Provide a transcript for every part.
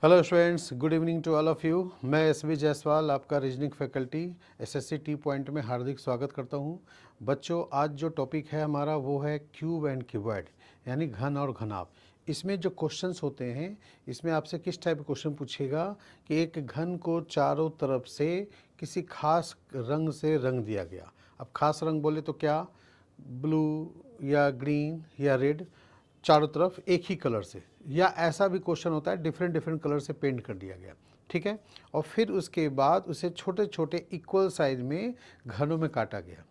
Hello students, good evening to all of you. मैं S B. Jaiswal, आपका reasoning faculty SSC T point में हार्दिक स्वागत करता हूं। बच्चों, आज जो टॉपिक है हमारा वो है क्यूब एंड क्यूबॉइड, यानी घन और घनाभ। इसमें जो क्वेश्चंस होते हैं, इसमें आपसे किस टाइप का क्वेश्चन पूछेगा कि एक घन को चारों तरफ से किसी खास रंग से रंग दिया गया। अब खास रंग बोले तो क्या, ब्लू या ग्रीन या रेड, चारों तरफ एक ही कलर से, या ऐसा भी क्वेश्चन होता है डिफरेंट डिफरेंट कलर से पेंट कर दिया गया। ठीक है, और फिर उसके बाद उसे छोटे छोटे इक्वल साइज में घनों में काटा गया।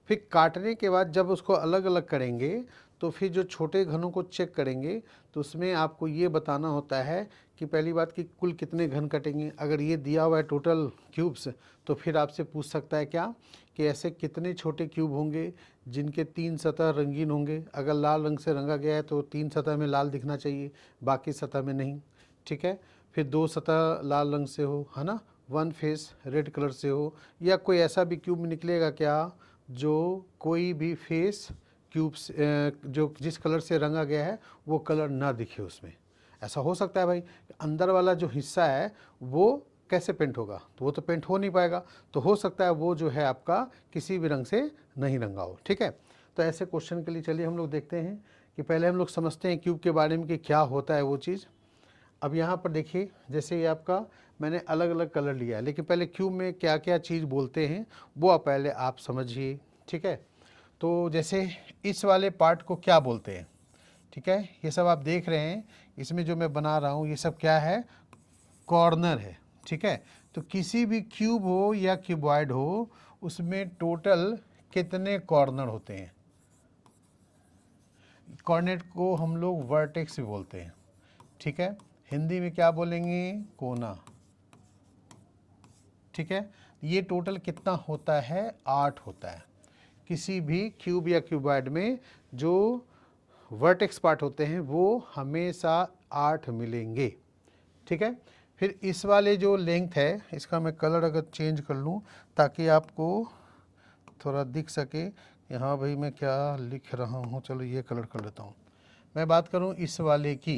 फिर काटने के बाद जब उसको अलग अलग करेंगे तो फिर जो छोटे घनों को चेक करेंगे तो उसमें आपको ये बताना होता है कि पहली बात कि कुल कितने घन कटेंगे। अगर ये दिया हुआ है टोटल क्यूब्स, तो फिर आपसे पूछ सकता है क्या कि ऐसे कितने छोटे क्यूब होंगे जिनके 3 सतह रंगीन होंगे। अगर लाल रंग से रंगा गया है तो 3 सतह में लाल दिखना चाहिए, बाकी सतह में नहीं। ठीक है, फिर 2 सतह लाल रंग से हो, है ना, 1 फेस रेड कलर से हो, या कोई ऐसा भी क्यूब निकलेगा क्या जो कोई भी फेस क्यूब जो जिस कलर से रंगा गया है वो कलर ना दिखे उसमें। ऐसा हो सकता है भाई, अंदर वाला जो हिस्सा है वो कैसे पेंट होगा, तो वो तो पेंट हो नहीं पाएगा। तो हो सकता है वो जो है आपका किसी भी रंग से नहीं रंगा हो। ठीक है, तो ऐसे क्वेश्चन के लिए चलिए हम लोग देखते हैं कि पहले हम लोग समझते हैं क्यूब के बारे में कि क्या होता है वो चीज़। अब यहाँ पर देखिए, जैसे ये आपका मैंने अलग अलग कलर लिया है, लेकिन पहले क्यूब में क्या क्या चीज़ बोलते हैं वो पहले आप समझिए। ठीक है, तो जैसे इस वाले पार्ट को क्या बोलते हैं। ठीक है, ये सब आप देख रहे हैं, इसमें जो मैं बना रहा हूँ ये सब क्या है, कॉर्नर है। ठीक है, तो किसी भी क्यूब हो या क्यूबॉइड हो उसमें टोटल कितने कॉर्नर होते हैं। कॉर्नर को हम लोग वर्टेक्स भी बोलते हैं। ठीक है, हिंदी में क्या बोलेंगे, कोना। ठीक है, ये टोटल कितना होता है, 8 होता है। किसी भी क्यूब या क्यूबॉइड में जो वर्टेक्स पार्ट होते हैं वो हमेशा 8 मिलेंगे। ठीक है, फिर इस वाले जो लेंथ है इसका मैं कलर अगर चेंज कर लूँ ताकि आपको थोड़ा दिख सके कि हाँ भाई मैं क्या लिख रहा हूँ। चलो ये कलर कर लेता हूँ। मैं बात करूँ इस वाले की,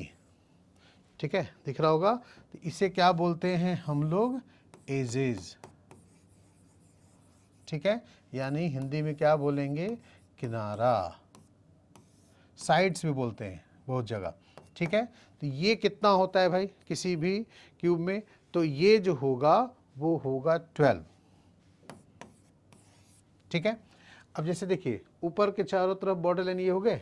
ठीक है, दिख रहा होगा, तो इसे क्या बोलते हैं हम लोग, एजेज। ठीक है, यानी हिंदी में क्या बोलेंगे, किनारा। साइड्स भी बोलते हैं बहुत जगह। ठीक है, तो ये कितना होता है भाई किसी भी क्यूब में, तो ये जो होगा वो होगा 12। ठीक है, अब जैसे देखिए ऊपर के चारों तरफ बॉर्डर लाइन ये हो गए,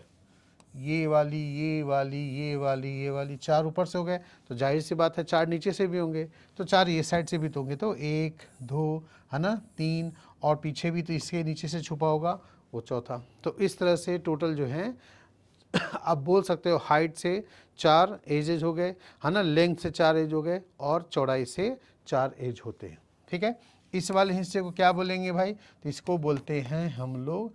ये वाली ये वाली ये वाली ये वाली, 4 ऊपर से हो गए, तो जाहिर सी बात है 4 नीचे से भी होंगे, तो 4 ये साइड से भी तो होंगे, तो 1 2 है ना, 3, और पीछे भी तो इसके नीचे से छुपा होगा वो चौथा। तो इस तरह से टोटल जो है आप बोल सकते हो हाइट से 4 एजेज हो गए, है ना, लेंथ से 4 एज हो गए, और चौड़ाई से 4 एज होते हैं। ठीक है, इस वाले हिस्से को क्या बोलेंगे भाई, तो इसको बोलते हैं हम लोग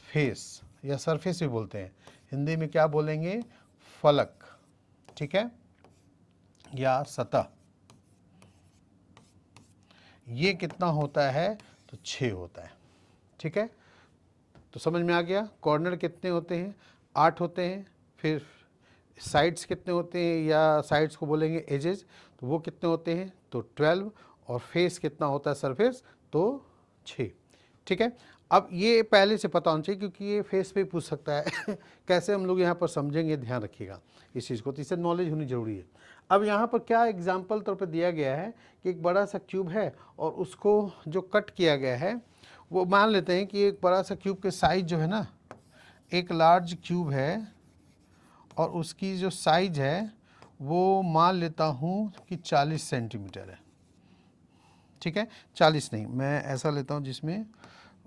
फेस, या सरफेस भी बोलते हैं। हिंदी में क्या बोलेंगे, फलक। ठीक है, या सतह। ये कितना होता है, तो 6 होता है। ठीक है, तो समझ में आ गया, कॉर्नर कितने होते हैं, 8 होते हैं। फिर साइड्स कितने होते हैं, या साइड्स को बोलेंगे एजेस, तो वो कितने होते हैं, तो 12। और फेस कितना होता है, सरफेस, तो 6। ठीक है, अब ये पहले से पता होना चाहिए क्योंकि ये फेस पे पूछ सकता है कैसे हम लोग यहाँ पर समझेंगे, ध्यान रखिएगा इस चीज़ को, तो इससे नॉलेज होनी ज़रूरी है। अब यहाँ पर क्या एग्जाम्पल तौर पर दिया गया है कि एक बड़ा सा क्यूब है और उसको जो कट किया गया है वो मान लेते हैं कि एक बड़ा सा क्यूब के साइज जो है ना, एक लार्ज क्यूब है और उसकी जो साइज है वो मान लेता हूँ कि 40 सेंटीमीटर है। ठीक है, 40 नहीं, मैं ऐसा लेता हूँ जिसमें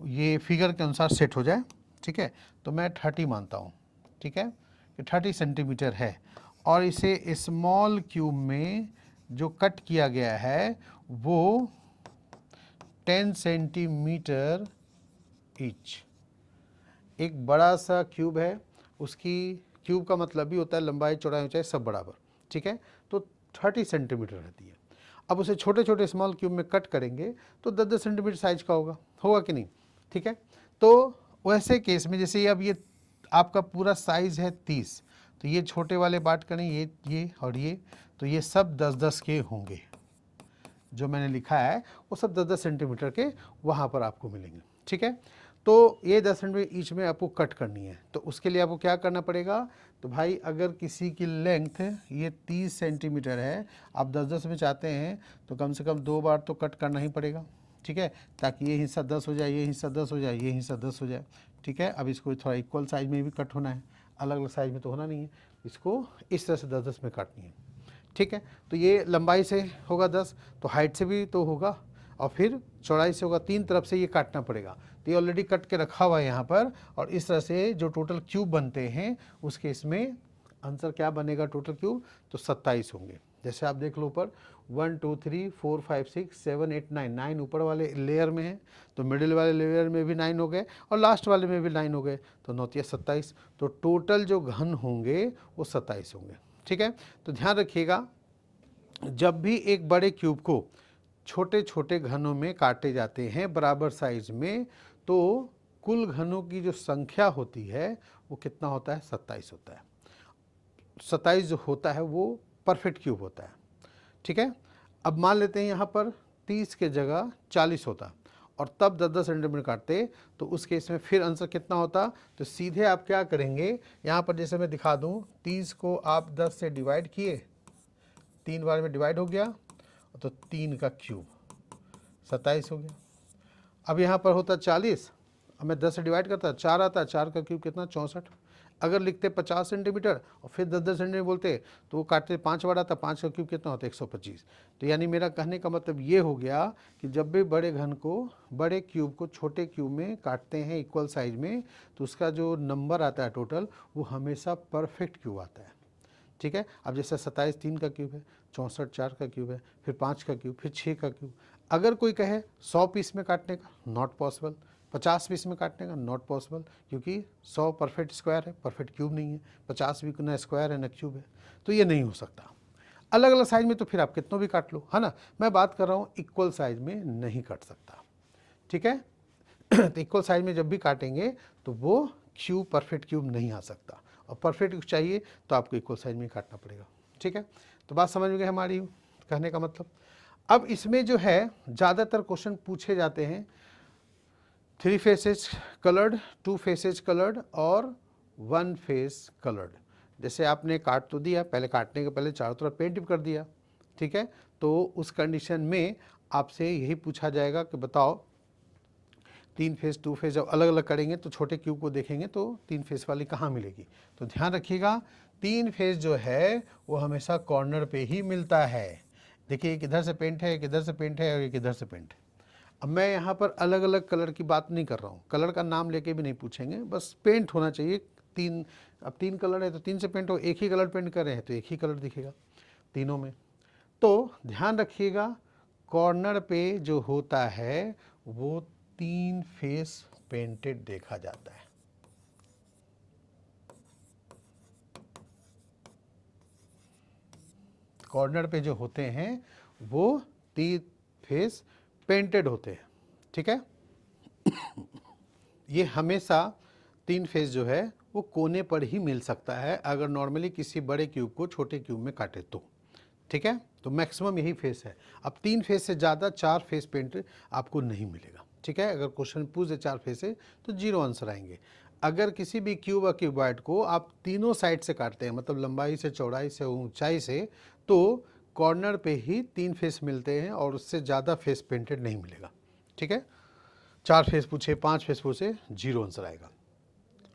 ये फिगर के अनुसार सेट हो जाए। ठीक है, तो मैं 30 मानता हूँ। ठीक है, कि 30 सेंटीमीटर है, और इसे स्मॉल क्यूब में जो कट किया गया है वो 10 सेंटीमीटर ईच। एक बड़ा सा क्यूब है, उसकी क्यूब का मतलब भी होता है लंबाई चौड़ाई ऊंचाई सब बराबर। ठीक है, तो 30 सेंटीमीटर रहती है। अब उसे छोटे छोटे स्मॉल क्यूब में कट करेंगे तो 10-10 सेंटीमीटर साइज का होगा कि नहीं। ठीक है, तो वैसे केस में जैसे अब ये आपका पूरा साइज है 30, तो ये छोटे वाले बात करें, ये और ये, तो ये सब 10-10 के होंगे, जो मैंने लिखा है वो सब 10-10 सेंटीमीटर के वहाँ पर आपको मिलेंगे। ठीक है, तो ये 10 सेंटीमीटर ईच में आपको कट करनी है। तो उसके लिए आपको क्या करना पड़ेगा, तो भाई अगर किसी की लेंथ ये 30 सेंटीमीटर है, आप 10-10 में चाहते हैं तो कम से कम 2 बार तो कट करना ही पड़ेगा। ठीक है, ताकि ये हिस्सा 10 हो जाए, ये हिस्सा 10 हो जाए, ये हिस्सा 10 हो जाए। ठीक है, अब इसको थोड़ा इक्वल साइज में भी कट होना है, अलग अलग साइज में तो होना नहीं है, इसको इस तरह से 10-10 में काटनी है। ठीक है, तो ये लंबाई से होगा 10, तो हाइट से भी तो होगा, और फिर चौड़ाई से होगा, 3 तरफ से ये काटना पड़ेगा। तो ये ऑलरेडी कट के रखा हुआ है यहाँ पर, और इस तरह से जो टोटल क्यूब बनते हैं उसके इसमें आंसर क्या बनेगा, टोटल क्यूब तो 27 होंगे। जैसे आप देख लो ऊपर 1 2 3 4 5 6 7 8 9, 9 ऊपर वाले लेयर में है, तो मिडिल वाले लेयर में भी 9 हो गए और लास्ट वाले में भी 9 हो गए, तो 9 या 27, तो टोटल जो घन होंगे वो 27 होंगे। ठीक है, तो ध्यान रखिएगा, जब भी एक बड़े क्यूब को छोटे छोटे घनों में काटे जाते हैं बराबर साइज में, तो कुल घनों की जो संख्या होती है वो कितना होता है, 27 होता है। 27 जो होता है वो परफेक्ट क्यूब होता है। ठीक है, अब मान लेते हैं यहाँ पर 30 के जगह 40 होता और तब 10-10 सेंटीमीटर काटते, तो उस केस में फिर आंसर कितना होता, तो सीधे आप क्या करेंगे, यहाँ पर जैसे मैं दिखा दूँ, 30 को आप 10 से डिवाइड किए, 3 बार में डिवाइड हो गया, तो 3 का क्यूब 27 हो गया। अब यहाँ पर होता 40, अब मैं 10 से डिवाइड करता, 4 आता, 4 का क्यूब कितना, 64। अगर लिखते 50 सेंटीमीटर और फिर 10-10 सेंटीमीटर बोलते तो वो काटते 5 बार आता, 5 का क्यूब कितना होता है, 125। तो यानी मेरा कहने का मतलब ये हो गया कि जब भी बड़े घन को, बड़े क्यूब को छोटे क्यूब में काटते हैं इक्वल साइज में, तो उसका जो नंबर आता है टोटल वो हमेशा परफेक्ट क्यूब आता है। ठीक है, अब जैसे 27 3 का क्यूब है, 64 4 का क्यूब है, फिर 5 का क्यूब, फिर 6 का क्यूब। अगर कोई कहे 100 पीस में काटने का, नॉट पॉसिबल। 50 पीस में काटने का, नॉट पॉसिबल, क्योंकि 100 परफेक्ट स्क्वायर है, परफेक्ट क्यूब नहीं है। 50 भी ना स्क्वायर है ना क्यूब है, तो ये नहीं हो सकता। अलग अलग साइज में तो फिर आप कितनों भी काट लो, है ना। मैं बात कर रहा हूँ इक्वल साइज में नहीं काट सकता। ठीक है, तो इक्वल साइज में जब भी काटेंगे तो वो क्यूब, परफेक्ट क्यूब नहीं आ सकता, और परफेक्ट चाहिए तो आपको इक्वल साइज में काटना पड़ेगा। ठीक है, तो बात समझ में गई हमारी कहने का मतलब। अब इसमें जो है ज़्यादातर क्वेश्चन पूछे जाते हैं 3 फेसेज कलर्ड, 2 फेसेज कलर्ड और 1 फेस कलर्ड। जैसे आपने काट तो दिया, पहले काटने के पहले चारों तरफ पेंट भी कर दिया। ठीक है, तो उस कंडीशन में आपसे यही पूछा जाएगा कि बताओ 3 फेस 2 फेस जब अलग अलग करेंगे तो छोटे क्यूब को देखेंगे तो 3 फेस वाली कहाँ मिलेगी। तो ध्यान रखिएगा, 3 फेस जो है वो हमेशा कॉर्नर पे ही मिलता है। देखिए एक इधर से पेंट है, एक इधर से पेंट है और एक इधर से पेंट है। अब मैं यहाँ पर अलग अलग कलर की बात नहीं कर रहा हूँ, कलर का नाम लेके भी नहीं पूछेंगे, बस पेंट होना चाहिए। 3, अब 3 कलर है तो 3 से पेंट हो, एक ही कलर पेंट कर रहे हैं तो एक ही कलर दिखेगा तीनों में। तो ध्यान रखिएगा, कॉर्नर पे जो होता है वो 3 फेस पेंटेड देखा जाता है। कॉर्नर पे जो होते हैं वो 3 फेस पेंटेड होते हैं। ठीक है, ये हमेशा 3 फेस जो है वो कोने पर ही मिल सकता है अगर नॉर्मली किसी बड़े क्यूब को छोटे क्यूब में काटे तो। ठीक है, तो मैक्सिमम यही फेस है। अब 3 फेस से ज़्यादा 4 फेस पेंट आपको नहीं मिलेगा। ठीक है, अगर क्वेश्चन पूछे 4 फेस है तो 0 आंसर आएंगे। अगर किसी भी क्यूब और क्यूबॉइड को आप तीनों साइड से काटते हैं, मतलब लंबाई से, चौड़ाई से, ऊंचाई से, तो कॉर्नर पे ही 3 फेस मिलते हैं और उससे ज़्यादा फेस पेंटेड नहीं मिलेगा। ठीक है, 4 फेस पूछे, 5 फेस पूछे, 0 आंसर आएगा।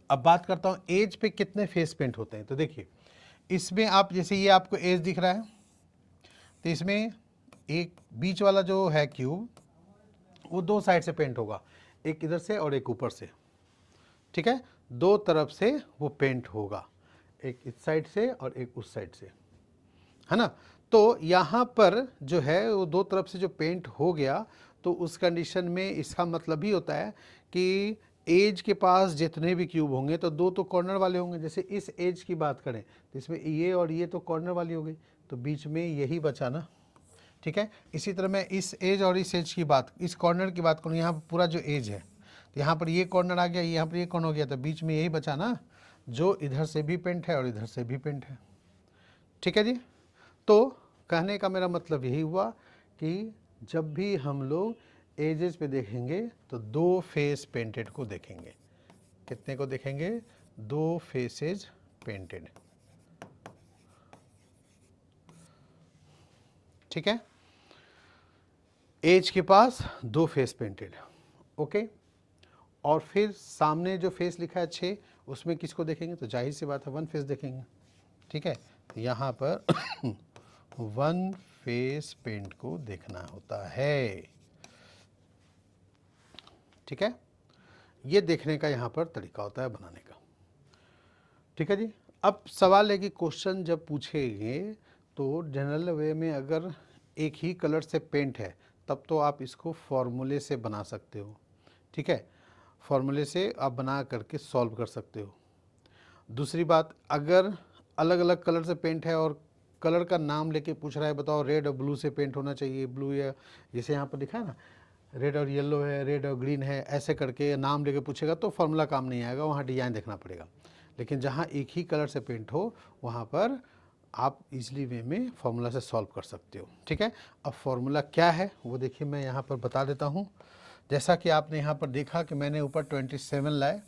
अब बात करता हूँ एज पे कितने फेस पेंट होते हैं। तो देखिए इसमें आप, जैसे ये आपको एज दिख रहा है, तो इसमें एक बीच वाला जो है क्यूब वो 2 साइड से पेंट होगा, एक इधर से और एक ऊपर से। ठीक है, 2 तरफ से वो पेंट होगा, एक इस साइड से और एक उस साइड से, है ना। तो यहाँ पर जो है वो 2 तरफ से जो पेंट हो गया, तो उस कंडीशन में इसका मतलब ही होता है कि एज के पास जितने भी क्यूब होंगे तो 2 तो कॉर्नर वाले होंगे। जैसे इस एज की बात करें तो इसमें ये और ये तो कॉर्नर वाली हो गई, तो बीच में यही बचा ना। ठीक है, इसी तरह मैं इस एज और इस एज की बात, इस कॉर्नर की बात करूँ, यहाँ पर पूरा जो एज है, तो यहाँ पर ये कॉर्नर आ गया, यहाँ पर ये कॉर्नर हो गया, तो बीच में यही बचा ना, जो इधर से भी पेंट है और इधर से भी पेंट है। ठीक है जी, तो कहने का मेरा मतलब यही हुआ कि जब भी हम लोग एजेस पे देखेंगे तो 2 फेस पेंटेड को देखेंगे। कितने को देखेंगे? 2 फेसेज पेंटेड। ठीक है, एज के पास 2 फेस पेंटेड। ओके, और फिर सामने जो फेस लिखा है 6, उसमें किसको देखेंगे? तो जाहिर सी बात है 1 फेस देखेंगे। ठीक है, तो यहाँ पर 1 फेस पेंट को देखना होता है। ठीक है, ये देखने का यहाँ पर तरीका होता है बनाने का। ठीक है जी। अब सवाल है कि क्वेश्चन जब पूछेंगे तो जनरल वे में अगर एक ही कलर से पेंट है तब तो आप इसको फॉर्मूले से बना सकते हो। ठीक है, फॉर्मूले से आप बना करके सॉल्व कर सकते हो। दूसरी बात, अगर अलग अलग कलर से पेंट है और कलर का नाम लेके पूछ रहा है, बताओ रेड और ब्लू से पेंट होना चाहिए, ब्लू या जैसे यहाँ पर दिखा है ना, रेड और येलो है, रेड और ग्रीन है, ऐसे करके नाम लेके पूछेगा तो फॉर्मूला काम नहीं आएगा, वहाँ डिज़ाइन देखना पड़ेगा। लेकिन जहाँ एक ही कलर से पेंट हो वहाँ पर आप इजली वे में फॉर्मूला से सॉल्व कर सकते हो। ठीक है, अब फॉर्मूला क्या है वो देखिए मैं यहाँ पर बता देता हूँ। जैसा कि आपने यहाँ पर देखा कि मैंने ऊपर 27 लाए,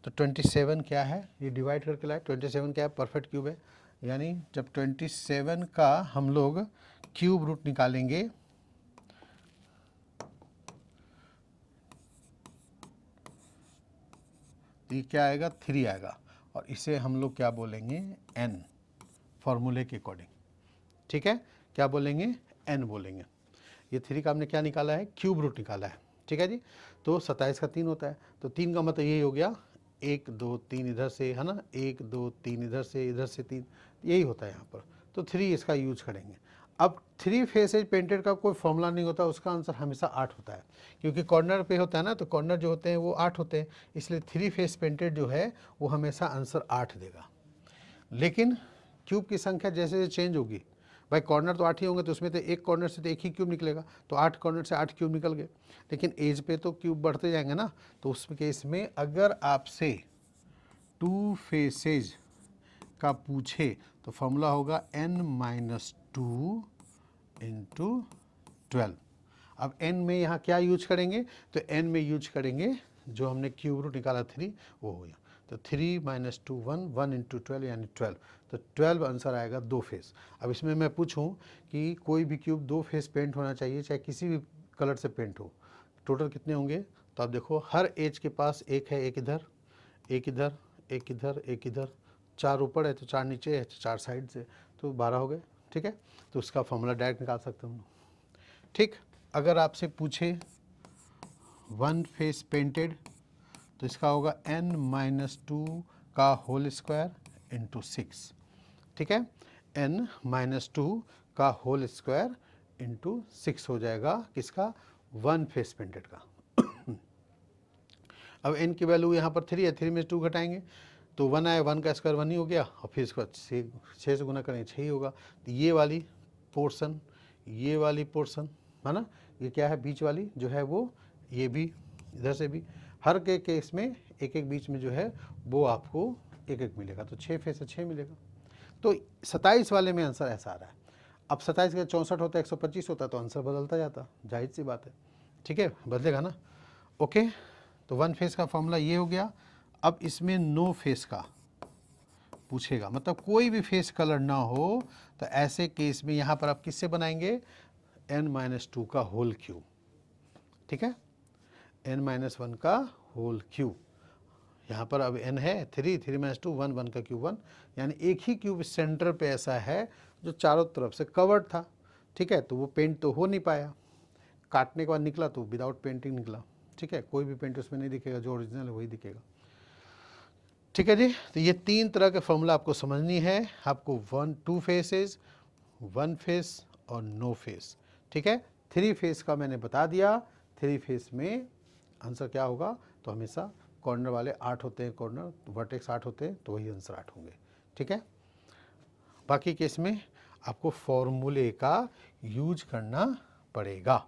तो 27 क्या है, ये डिवाइड करके लाए। 27 क्या है? परफेक्ट क्यूब है। यानी जब 27 का हम लोग क्यूब रूट निकालेंगे तो ये क्या आएगा? 3 आएगा, और इसे हम लोग क्या बोलेंगे? n, फॉर्मूले के अकॉर्डिंग। ठीक है, क्या बोलेंगे? n बोलेंगे। ये 3 का हमने क्या निकाला है? क्यूब रूट निकाला है। ठीक है जी, तो 27 का 3 होता है, तो 3 का मतलब यही हो गया 1 2 3 इधर से, है ना, 1 2 3 इधर से 3, यही होता है यहाँ पर। तो 3 इसका यूज करेंगे। अब 3 फेसेज पेंटेड का कोई फॉर्मूला नहीं होता, उसका आंसर हमेशा 8 होता है, क्योंकि कॉर्नर पे होता है ना, तो कॉर्नर जो होते हैं वो 8 होते हैं, इसलिए 3 फेस पेंटेड जो है वो हमेशा आंसर 8 देगा। लेकिन क्यूब की संख्या जैसे जैसे चेंज होगी, भाई कॉर्नर तो 8 ही होंगे, तो उसमें तो एक कॉर्नर से तो एक ही क्यूब निकलेगा, तो 8 कॉर्नर से 8 क्यूब निकल गए। लेकिन एज पे तो क्यूब बढ़ते जाएंगे ना, तो उस केस में अगर आपसे 2 फेसेज का पूछे तो फॉर्मूला होगा n-2 इंटू 12। अब n में यहाँ क्या यूज करेंगे? तो n में यूज करेंगे जो हमने क्यूब रूट निकाला 3, वो हो गया। तो 3 - 2 1, 1 इंटू 12 यानी 12, तो 12 आंसर आएगा 2 फेस। अब इसमें मैं पूछूं कि कोई भी क्यूब 2 फेस पेंट होना चाहिए, चाहे किसी भी कलर से पेंट हो, टोटल कितने होंगे? तो आप देखो हर एज के पास एक है, एक इधर, एक इधर, एक इधर, एक इधर, 4 ऊपर है तो 4 नीचे है, तो 4 साइड से, तो 12 हो गए। ठीक है, तो उसका फॉर्मूला डायरेक्ट निकाल सकते हैं हम। ठीक, अगर आपसे पूछे 1 फेस पेंटेड तो इसका होगा n-2 का होल स्क्वायर इंटू 6। ठीक है, n-2 का होल स्क्वायर इंटू 6 हो जाएगा किसका? 1 फेस पेंटेड का। अब n की वैल्यू यहाँ पर 3 है, 3 में 2 घटाएंगे तो 1 आया, 1 का स्क्वायर 1 ही हो गया, और फिर इसके बाद 6 से गुना करेंगे 6 ही होगा। तो ये वाली पोर्शन, ये वाली पोर्शन है ना, ये क्या है? बीच वाली जो है वो, ये भी इधर से भी, हर के केस में एक एक बीच में जो है वो आपको एक एक मिलेगा, तो 6 फेस से 6 मिलेगा। तो 27 वाले में आंसर ऐसा आ रहा है। अब 27 का 64 होता है, 125 होता है, तो आंसर बदलता जाता, जाहिर सी बात है। ठीक है, बदलेगा ना। ओके, तो 1 फेस का फॉर्मूला ये हो गया। अब इसमें नो फेस का पूछेगा, मतलब कोई भी फेस कलर ना हो, तो ऐसे केस में यहाँ पर आप किससे बनाएंगे? n-2 का होल क्यूब। ठीक है, n-1 का होल क्यूब। यहाँ पर अब n है 3, 3 - 2 1, 1 का क्यूब 1, यानी एक ही क्यूब सेंटर पे ऐसा है जो चारों तरफ से कवर्ड था। ठीक है, तो वो पेंट तो हो नहीं पाया, काटने के बाद निकला तो विदाउट पेंटिंग निकला। ठीक है, कोई भी पेंट उसमें नहीं दिखेगा, जो ओरिजिनल है वही दिखेगा। ठीक है जी, तो ये 3 तरह के फॉर्मूला आपको समझनी है। आपको 2 फेसेस, 1 फेस और नो फेस। ठीक है, 3 फेस का मैंने बता दिया। 3 फेस में आंसर क्या होगा? तो हमेशा कॉर्नर वाले 8 होते हैं, कॉर्नर वर्टेक्स 8 होते हैं, तो वही आंसर 8 होंगे। ठीक है, बाकी केस में आपको फॉर्मूले का यूज करना पड़ेगा।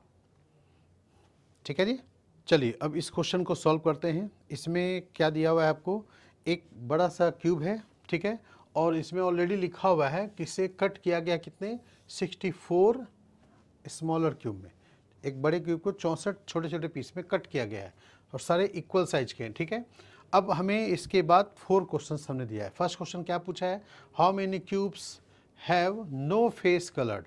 ठीक है जी, चलिए अब इस क्वेश्चन को सॉल्व करते हैं। इसमें क्या दिया हुआ है आपको? एक बड़ा सा क्यूब है, ठीक है, और इसमें ऑलरेडी लिखा हुआ है कि इसे कट किया गया कितने 64 स्मॉलर क्यूब में। एक बड़े क्यूब को 64 छोटे छोटे पीस में कट किया गया है और सारे इक्वल साइज के हैं, ठीक है। अब हमें इसके बाद 4 क्वेश्चंस हमने दिया है। फर्स्ट क्वेश्चन क्या पूछा है, how many cubes have no face coloured,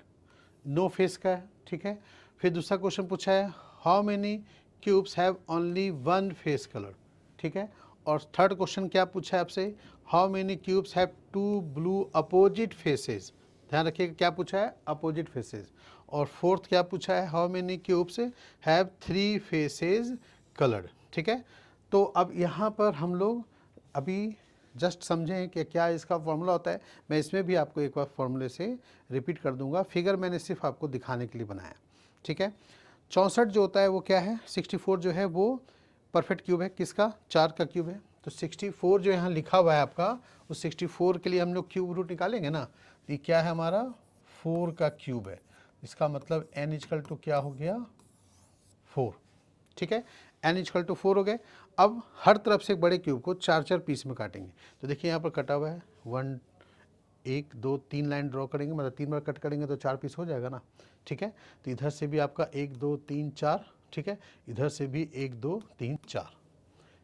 no face का है, ठीक है। फिर दूसरा क्वेश्चन पूछा है how many cubes have only one face colour, ठीक है। और थर्ड क्वेश्चन क्या पूछा है आपसे, how many cubes have two blue opposite faces, ध्यान रखिएगा क्या पूछा है, अपोजिट फेसेस। और फोर्थ क्या पूछा है, how many cubes have 3 faces coloured, ठीक है। तो अब यहाँ पर हम लोग अभी जस्ट समझें कि क्या इसका फॉर्मूला होता है। मैं इसमें भी आपको एक बार फॉर्मूले से रिपीट कर दूंगा, फिगर मैंने सिर्फ आपको दिखाने के लिए बनाया, ठीक है। 64 जो होता है वो क्या है, 64 जो है वो परफेक्ट क्यूब है, किसका, 4 का क्यूब है। तो 64 जो यहाँ लिखा हुआ है आपका, उस 64 के लिए हम लोग क्यूब रूट निकालेंगे ना, तो ये क्या है हमारा 4 का क्यूब है। इसका मतलब n इक्वल टू क्या हो गया 4, ठीक है। n इक्वल टू 4 हो गए। अब हर तरफ से एक बड़े क्यूब को 4-4 पीस में काटेंगे। तो देखिए यहाँ पर कटा हुआ है 1 1 2 3 लाइन ड्रॉ करेंगे, मतलब 3 बार कट करेंगे तो 4 पीस हो जाएगा ना, ठीक है। तो इधर से भी आपका 1 2 3 4, ठीक है। इधर से भी 1 2 3 4,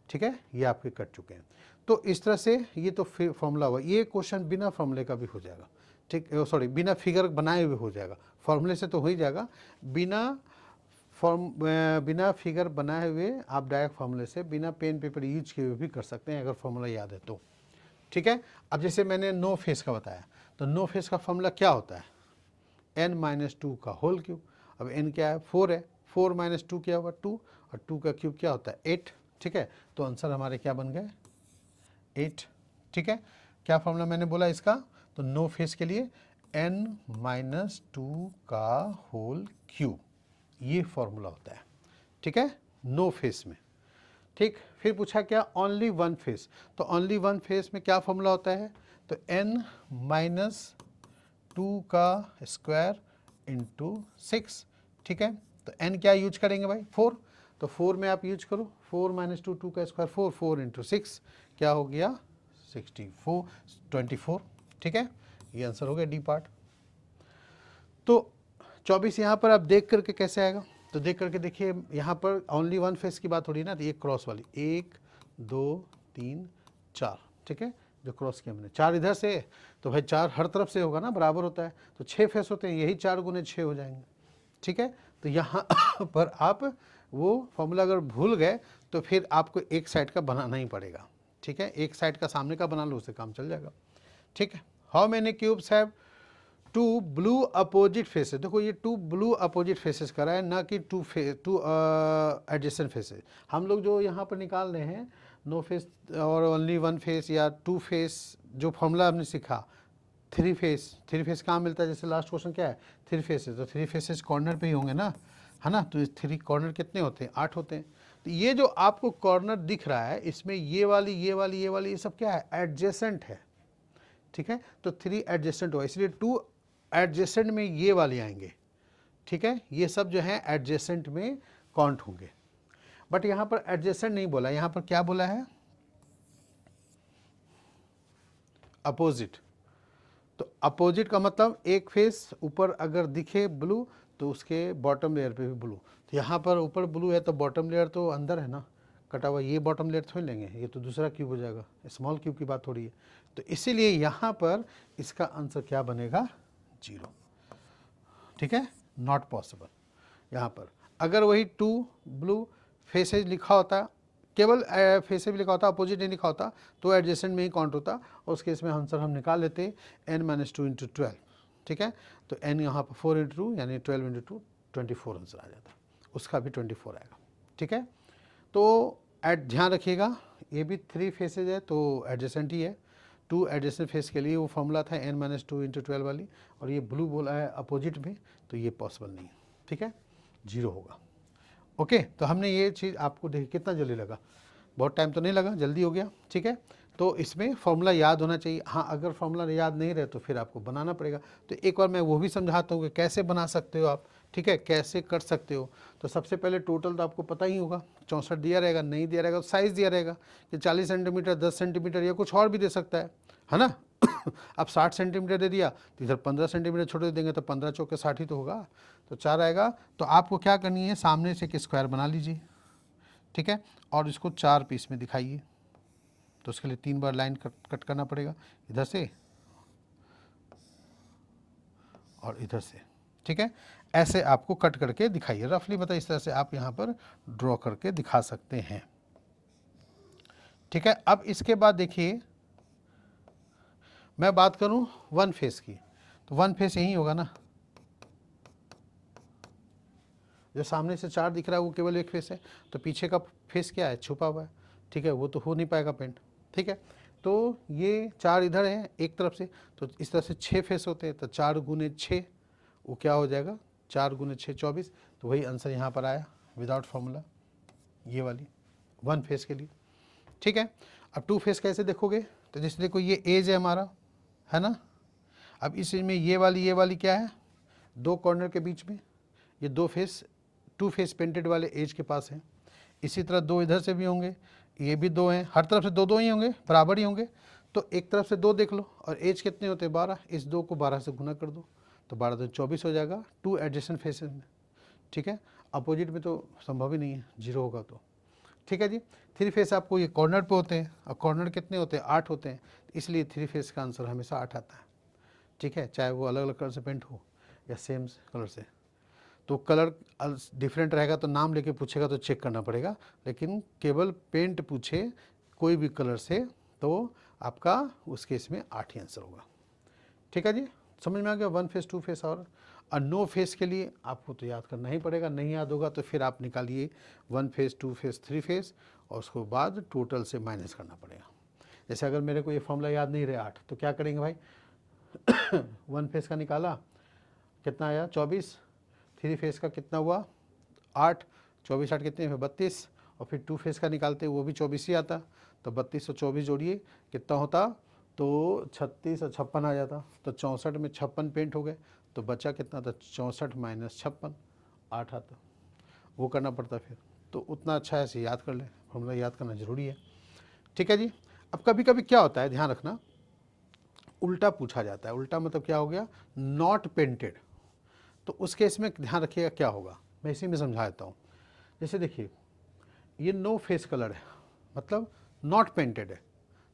ठीक है। ये आपके कट चुके हैं। तो इस तरह से ये तो फॉर्मूला हुआ। ये क्वेश्चन बिना फॉर्मूले का भी हो जाएगा, ठीक, सॉरी बिना फिगर बनाए हुए हो जाएगा। फॉर्मूले से तो हो ही जाएगा, बिना फिगर बनाए हुए आप डायरेक्ट फॉर्मूले से बिना पेन पेपर यूज किए हुए भी कर सकते हैं अगर फॉर्मूला याद है तो, ठीक है। अब जैसे मैंने नो फेस का बताया, तो नो फेस का फॉर्मूला क्या होता है, n-2 का होल क्यूब। अब n क्या है 4 है, 4 - 2 क्या होगा 2, और 2 का क्यूब क्या होता है 8, ठीक है। तो आंसर हमारे क्या बन गए 8, ठीक है। क्या फॉर्मूला मैंने बोला इसका, तो नो फेस के लिए n-2 का होल क्यूब, ये फॉर्मूला होता है, ठीक है, नो फेस में, ठीक। फिर पूछा क्या ओनली वन फेस, तो ओनली वन फेस में क्या फॉर्मूला होता है, तो n-2 का स्क्वायर इंटू 6, ठीक है। तो n क्या यूज करेंगे भाई 4, तो 4 में आप यूज करो, 4 - 2 2 का स्क्वायर 4, 4 इंटू 6 क्या हो गया 24, ठीक है। ये आंसर हो गया डी पार्ट। तो 24 यहाँ पर आप देख करके कैसे आएगा, तो देख करके देखिए यहाँ पर ओनली वन फेस की बात हो रही है ना, तो ये क्रॉस वाली 1 2 3 4, ठीक है। जो क्रॉस किया हमने 4 इधर से, तो भाई 4 हर तरफ से होगा ना, बराबर होता है, तो 6 फेस होते हैं, यही 4 × 6 हो जाएंगे, ठीक है। तो यहाँ पर आप वो फॉर्मूला अगर भूल गए तो फिर आपको एक साइड का बनाना ही पड़ेगा, ठीक है। एक साइड का सामने का बना लो, उससे काम चल जाएगा, ठीक है। How many cubes have 2 blue opposite faces, देखो ये 2 ब्लू अपोजिट फेसेस करा है, ना कि 2 एडजेसेंट फेसेस। हम लोग जो यहाँ पर निकाल रहे हैं नो फेस और ओनली वन फेस या 2 फेस, जो फॉर्मूला हमने सीखा 3 फेस कहाँ मिलता है, जैसे लास्ट क्वेश्चन क्या है 3 फेसेस, तो 3 फेसेस कॉर्नर पे ही होंगे ना, है ना। तो 3 कॉर्नर कितने होते हैं 8 होते हैं। तो ये जो आपको कॉर्नर दिख रहा है इसमें ये वाली ये सब क्या है एडजेसेंट है, ठीक है। तो 3 एडजेसेंट हुआ, इसलिए 2 एडजेसेंट में ये वाले आएंगे, ठीक है। ये सब जो है एडजेसेंट में काउंट होंगे। बट यहाँ पर एडजेसेंट नहीं बोला, यहाँ पर क्या बोला है अपोजिट। तो अपोजिट का मतलब एक फेस ऊपर अगर दिखे ब्लू तो उसके बॉटम लेयर पे भी ब्लू। तो यहाँ पर ऊपर ब्लू है तो बॉटम लेयर तो अंदर है ना कटा हुआ, ये बॉटम लेयर थोड़ी लेंगे, ये तो दूसरा क्यूब हो जाएगा, स्मॉल क्यूब की बात हो रही है। तो इसीलिए यहाँ पर इसका आंसर क्या बनेगा 0, ठीक है, नॉट पॉसिबल। यहाँ पर अगर वही 2 ब्लू फेसेज लिखा होता, केवल फेसेज भी लिखा होता, अपोजिट नहीं लिखा होता, तो एडजेसेंट में ही काउंट होता, और उस केस में आंसर हम निकाल लेते n - 2 × 12, ठीक है। तो n यहाँ पर 4 × 2 यानी 12 × 2 24 आंसर आ जाता, उसका भी 24 आएगा, ठीक है। तो ध्यान रखिएगा ये भी 3 फेसेज है तो एडजेसेंट ही है, 2 एडजेसेंट फेस के लिए वो फॉर्मूला था n - 2 × 12 वाली, और ये ब्लू बोला है अपोजिट में, तो ये पॉसिबल नहीं है, ठीक है, 0 होगा। ओके, तो हमने ये चीज़ आपको देखिए कितना जल्दी लगा, बहुत टाइम तो नहीं लगा, जल्दी हो गया, ठीक है। तो इसमें फॉर्मूला याद होना चाहिए। हाँ, अगर फॉर्मूला याद नहीं रहे तो फिर आपको बनाना पड़ेगा। तो एक बार मैं वो भी समझाता हूँ कि कैसे बना सकते हो आप, ठीक है, कैसे कर सकते हो। तो सबसे पहले टोटल तो आपको पता ही होगा, 64 दिया रहेगा, नहीं दिया रहेगा तो साइज़ दिया रहेगा कि 40 सेंटीमीटर 10 सेंटीमीटर या कुछ और भी दे सकता है ना। अब 60 सेंटीमीटर दे दिया तो इधर 15 सेंटीमीटर छोटे देंगे तो 15 चौके 60 ही तो होगा, तो 4 आएगा। तो आपको क्या करनी है, सामने से एक स्क्वायर बना लीजिए, ठीक है, और इसको 4 पीस में दिखाइए। तो उसके लिए 3 बार लाइन कट करना पड़ेगा, इधर से और इधर से, ठीक है। ऐसे आपको कट करके दिखाइए, रफली मतलब इस तरह से आप यहाँ पर ड्रॉ करके दिखा सकते हैं, ठीक है। अब इसके बाद देखिए, मैं बात करूं वन फेस की, तो वन फेस यही होगा ना, जो सामने से 4 दिख रहा है वो केवल एक फेस है, तो पीछे का फेस क्या है, छुपा हुआ है, ठीक है, वो तो हो नहीं पाएगा पेंट, ठीक है। तो ये 4 इधर है एक तरफ से, तो इस तरह से 6 फेस होते हैं, तो 4 गुने 6 वो क्या हो जाएगा, 4 गुने 6 24, तो वही आंसर यहाँ पर आया विदाउट फार्मूला, ये वाली वन फेस के लिए, ठीक है। अब टू फेस कैसे देखोगे, तो जैसे देखो ये एज है हमारा, है ना। अब इस में ये वाली क्या है, 2 कॉर्नर के बीच में ये 2 फेस, 2 फेस पेंटेड वाले एज के पास है। इसी तरह 2 इधर से भी होंगे, ये भी 2 हैं, हर तरफ से 2 2 ही होंगे, बराबर ही होंगे। तो एक तरफ से 2 देख लो, और एज कितने होते हैं 12, इस 2 को 12 से गुना कर दो, तो 12 तो 24 हो जाएगा 2 एडजेसेंट फेसेस में, ठीक है। अपोजिट में तो संभव ही नहीं है, 0 होगा तो, ठीक है जी। 3 फेस आपको ये कॉर्नर पे होते हैं, और कॉर्नर कितने होते हैं, 8 होते हैं, इसलिए 3 फेस का आंसर हमेशा 8 आता है, ठीक है, चाहे वो अलग अलग कलर से पेंट हो या सेम कलर से। तो कलर डिफरेंट रहेगा तो नाम लेके पूछेगा तो चेक करना पड़ेगा, लेकिन केवल पेंट पूछे कोई भी कलर से तो आपका उस केस में 8 ही आंसर होगा, ठीक है जी। समझ में आ गया, 1 फेस 2 फेस और नो फेस के लिए आपको तो याद करना ही पड़ेगा, नहीं याद होगा तो फिर आप निकालिए 1 फेस 2 फेस 3 फेस, और उसके बाद टोटल से माइनस करना पड़ेगा। जैसे अगर मेरे को ये फॉर्मूला याद नहीं रहे 8, तो क्या करेंगे भाई 1 फेस का निकाला, कितना आया 24, 3 फेस का कितना हुआ 8, 24 8 कितने फिर 32, और फिर 2 फेस का निकालते वो भी 24 ही आता, तो 32 और 24 जोड़िए कितना होता, तो 36 और 56 आ जाता, तो 64 में 56 पेंट हो गए, तो बचा कितना था 64 माइनस 56, 8 आता, वो करना पड़ता फिर। तो उतना अच्छा ऐसे याद कर लें, फॉर्मूला याद करना ज़रूरी है, ठीक है जी। अब कभी कभी क्या होता है, ध्यान रखना, उल्टा पूछा जाता है। उल्टा मतलब क्या हो गया, नॉट पेंटेड, तो उस केस में ध्यान रखिएगा क्या होगा, मैं इसी में समझा देता हूँ। जैसे देखिए ये नो फेस कलर है, मतलब नॉट पेंटेड है,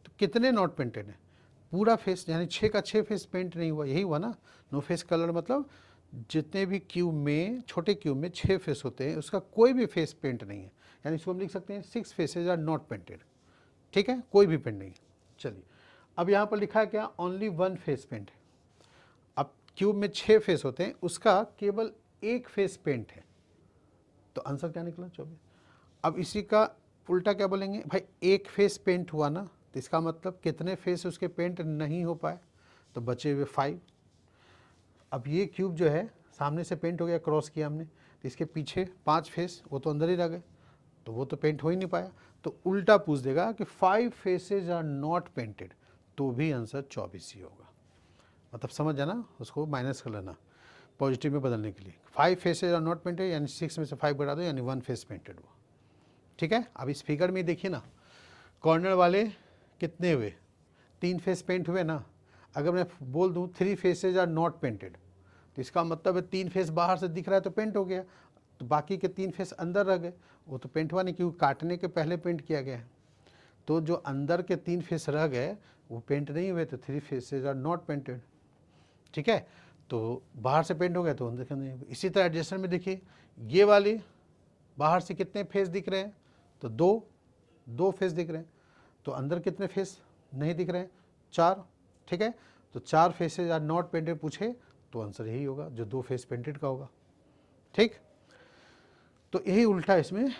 तो कितने नॉट पेंटेड है, पूरा फेस, यानी 6 का 6 फेस पेंट नहीं हुआ, यही हुआ ना। नो फेस कलर मतलब जितने भी क्यूब में, छोटे क्यूब में 6 फेस होते हैं, उसका कोई भी फेस पेंट नहीं है, यानी इसको हम लिख सकते हैं 6 फेसेज आर नॉट पेंटेड, ठीक है, कोई भी पेंट नहीं है। चलिए अब यहाँ पर लिखा है क्या, ओनली 1 फेस पेंट है। अब क्यूब में 6 फेस होते हैं, उसका केवल 1 फेस पेंट है, तो आंसर क्या निकला 24। अब इसी का उल्टा क्या बोलेंगे भाई, 1 फेस पेंट हुआ ना, तो इसका मतलब कितने फेस उसके पेंट नहीं हो पाए, तो बचे हुए 5। अब ये क्यूब जो है सामने से पेंट हो गया, क्रॉस किया हमने, तो इसके पीछे 5 फेस वो तो अंदर ही रह गए, तो वो तो पेंट हो ही नहीं पाया, तो उल्टा पूछ देगा कि 5 फेसेज आर नॉट पेंटेड, तो भी आंसर 24 ही होगा। मतलब समझ जाना, उसको माइनस कर लेना पॉजिटिव में बदलने के लिए। 5 फेसेज आर नॉट पेंटेड यानी 6 में से 5 बढ़ा दो, यानी 1 फेस पेंटेड हुआ, ठीक है। अब इस फिगर में देखिए ना, कॉर्नर वाले कितने हुए, 3 फेस पेंट हुए ना। अगर मैं बोल दूं 3 फेसेज आर नॉट पेंटेड, तो इसका मतलब है 3 फेस बाहर से दिख रहा है तो पेंट हो गया, तो बाकी के 3 फेस अंदर रह गए, वो तो पेंट हुआ नहीं, क्योंकि काटने के पहले पेंट किया गया है। तो जो अंदर के 3 फेस रह गए वो पेंट नहीं हुए, तो 3 फेसेज आर नॉट पेंटेड, ठीक है। तो बाहर से पेंट हो गया तो अंदर के नहीं। इसी तरह एडजस्टमेंट में देखिए, ये वाली बाहर से कितने फेस दिख रहे हैं, तो 2 फेस दिख रहे हैं, तो अंदर कितने फेस नहीं दिख रहे हैं, 4, ठीक है। तो 4 फेसेज आर नॉट पेंटेड पूछे तो आंसर यही होगा जो 2 फेस पेंटेड का होगा, ठीक। तो यही उल्टा इसमें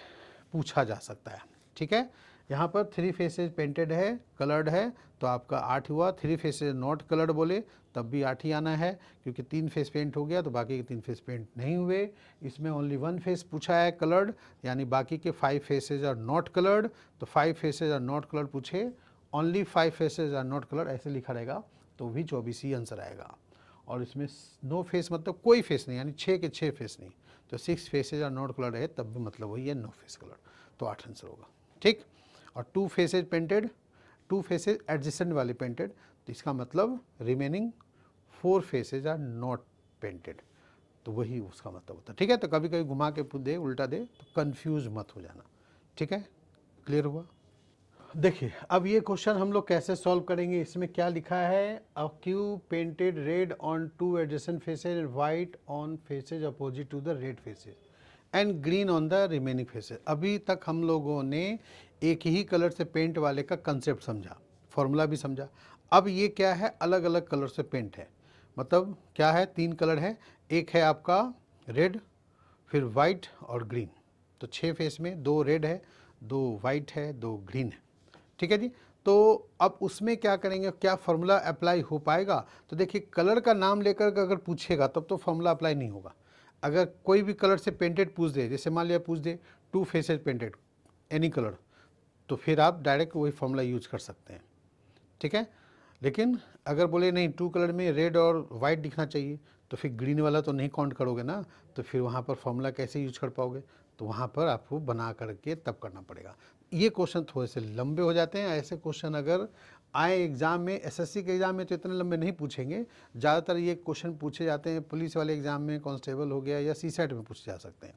पूछा जा सकता है, ठीक है। यहाँ पर 3 फेसेज पेंटेड है, कलर्ड है, तो आपका 8 हुआ। 3 फेसेज नॉट कलर्ड बोले तब भी 8 ही आना है, क्योंकि 3 फेस पेंट हो गया तो बाकी के 3 फेस पेंट नहीं हुए। इसमें ओनली 1 फेस पूछा है कलर्ड, यानी बाकी के 5 फेसेज आर नॉट कलर्ड, तो 5 फेसेज आर नॉट कलर्ड पूछे, only 5 faces are not coloured ऐसे लिखा रहेगा, तो भी 24 ही आंसर आएगा। और इसमें नो फेस मतलब कोई फेस नहीं, यानी 6 के 6 फेस नहीं, तो 6 फेसेज आर नॉट कलर्ड है, तब भी मतलब वही है नो फेस कलर्ड, तो 8 आंसर होगा, ठीक। और 2 फेसेज पेंटेड, 2 फेसेज एडजेसेंट वाले पेंटेड, तो इसका मतलब remaining 4 faces are not painted, तो वही उसका मतलब होता है। ठीक है, तो कभी कभी घुमा के दे, उल्टा दे, तो कंफ्यूज मत हो जाना। ठीक है, क्लियर हुआ? देखिए अब ये क्वेश्चन हम लोग कैसे सॉल्व करेंगे। इसमें क्या लिखा है, a cube painted red on 2 adjacent faces and white on faces opposite to the red faces and green on the remaining faces. अभी तक हम लोगों ने एक ही कलर से पेंट वाले का कंसेप्ट समझा, फॉर्मूला भी समझा। अब ये क्या है, अलग अलग कलर से पेंट है। मतलब क्या है, 3 कलर है, एक है आपका रेड, फिर वाइट और ग्रीन। तो 6 फेस में 2 रेड है, 2 वाइट है, 2 ग्रीन है। ठीक है जी। तो अब उसमें क्या करेंगे, क्या फॉर्मूला अप्लाई हो पाएगा? तो देखिए कलर का नाम लेकर अगर पूछेगा तब तो फॉर्मूला अप्लाई नहीं होगा। अगर कोई भी कलर से पेंटेड पूछ दे, जैसे मान लिया पूछ दे 2 फेसेस पेंटेड एनी कलर, तो फिर आप डायरेक्ट वही फॉर्मूला यूज कर सकते हैं। ठीक है, लेकिन अगर बोले नहीं 2 कलर में रेड और वाइट दिखना चाहिए, तो फिर ग्रीन वाला तो नहीं काउंट करोगे ना, तो फिर वहाँ पर फॉर्मूला कैसे यूज कर पाओगे? तो वहाँ पर आपको बना करके तब करना पड़ेगा। ये क्वेश्चन थोड़े से लंबे हो जाते हैं। ऐसे क्वेश्चन अगर आए एग्ज़ाम में, एसएससी के एग्ज़ाम में तो इतने लंबे नहीं पूछेंगे। ज़्यादातर ये क्वेश्चन पूछे जाते हैं पुलिस वाले एग्ज़ाम में, कांस्टेबल हो गया या सीसेट में पूछे जा सकते हैं।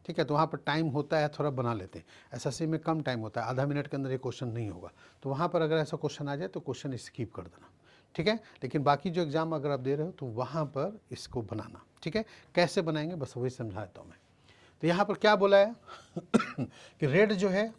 ठीक है, तो वहाँ पर टाइम होता है, थोड़ा बना लेते हैं। एसएससी में कम टाइम होता है, आधा मिनट के अंदर ये क्वेश्चन नहीं होगा। तो वहाँ पर अगर ऐसा क्वेश्चन आ जाए तो क्वेश्चन स्किप कर देना। ठीक है, लेकिन बाकी जो एग्ज़ाम अगर आप दे रहे हो तो वहाँ पर इसको बनाना। ठीक है, कैसे बनाएंगे बस वही समझा देता हूँ मैं। तो यहाँ पर क्या बोला है कि रेड जो है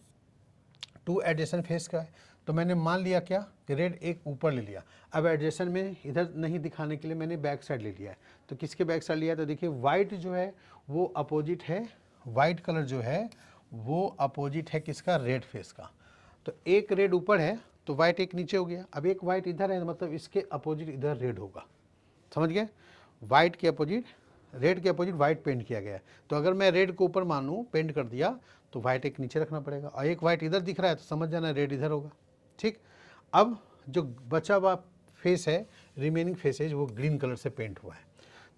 2 एडजेसेंट फेस का है, तो मैंने मान लिया क्या कि रेड एक ऊपर ले लिया। अब एडजेसेंट में इधर नहीं दिखाने के लिए मैंने बैक साइड ले लिया है। तो किसके बैक साइड लिया है? तो देखिए वाइट जो है वो अपोजिट है, वाइट कलर जो है वो अपोजिट है किसका? रेड फेस का। तो एक रेड ऊपर है तो वाइट एक नीचे हो गया। अब एक वाइट इधर है, मतलब इसके अपोजिट इधर रेड होगा। समझ गए? वाइट के अपोजिट, रेड के अपोजिट वाइट पेंट किया गया है। तो अगर मैं रेड को ऊपर मानूँ पेंट कर दिया, तो वाइट एक नीचे रखना पड़ेगा, और एक वाइट इधर दिख रहा है तो समझ जाना रेड इधर होगा। ठीक, अब जो बचा हुआ फेस है, रिमेनिंग फेसेज, वो ग्रीन कलर से पेंट हुआ है।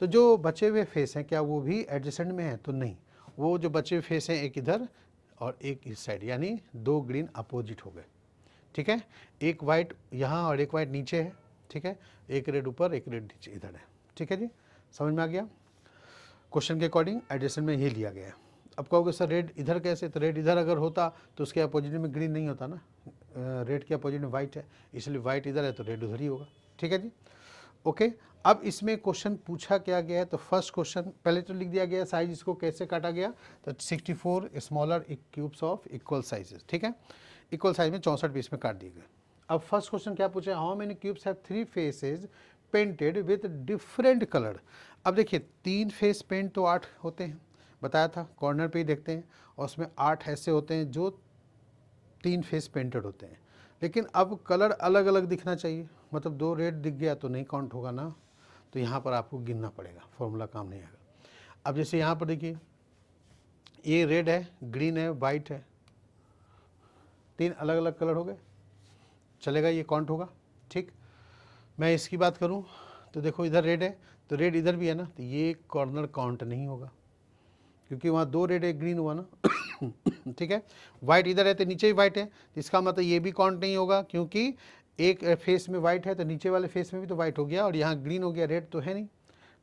तो जो बचे हुए फेस हैं क्या वो भी एडजेसेंट में है? तो नहीं, वो जो बचे हुए फेस हैं एक इधर और एक इस साइड, यानी 2 ग्रीन अपोजिट हो गए। ठीक है, एक वाइट यहाँ और एक वाइट नीचे है। ठीक है, एक रेड ऊपर एक रेड नीचे इधर है। ठीक है जी, समझ में आ गया? क्वेश्चन के अकॉर्डिंग एडजेसेंट में ये लिया गया है। अब कहोगे सर रेड इधर कैसे? तो रेड इधर अगर होता तो उसके अपोजिट में ग्रीन नहीं होता ना, रेड के अपोजिट में वाइट है, इसलिए वाइट इधर है तो रेड उधर ही होगा। ठीक है जी, ओके। अब इसमें क्वेश्चन पूछा क्या गया है? तो फर्स्ट क्वेश्चन पहले तो लिख दिया गया साइज, इसको कैसे काटा गया? तो 64 smaller cubes of equal sizes. ठीक है, इक्वल साइज में 64 पीस में काट दिए गए। अब फर्स्ट क्वेश्चन क्या पूछा? How many cubes have 3 faces painted with different colour. अब देखिए 3 फेस पेंट तो 8 होते हैं, बताया था, कॉर्नर पे ही देखते हैं, और उसमें 8 ऐसे होते हैं जो 3 फेस पेंटेड होते हैं। लेकिन अब कलर अलग अलग दिखना चाहिए, मतलब 2 रेड दिख गया तो नहीं काउंट होगा ना, तो यहाँ पर आपको गिनना पड़ेगा, फॉर्मूला काम नहीं आएगा। अब जैसे यहाँ पर देखिए ये रेड है, ग्रीन है, वाइट है, 3 अलग अलग कलर हो गए, चलेगा, ये काउंट होगा। ठीक, मैं इसकी बात करूं तो देखो इधर रेड है तो रेड इधर भी है ना, तो ये कॉर्नर काउंट नहीं होगा क्योंकि वहाँ 2 रेड एक ग्रीन हुआ ना। ठीक है, वाइट इधर है तो नीचे भी वाइट है, तो इसका मतलब ये भी काउंट नहीं होगा क्योंकि एक फेस में वाइट है तो नीचे वाले फेस में भी तो वाइट हो गया, और यहाँ ग्रीन हो गया, रेड तो है नहीं।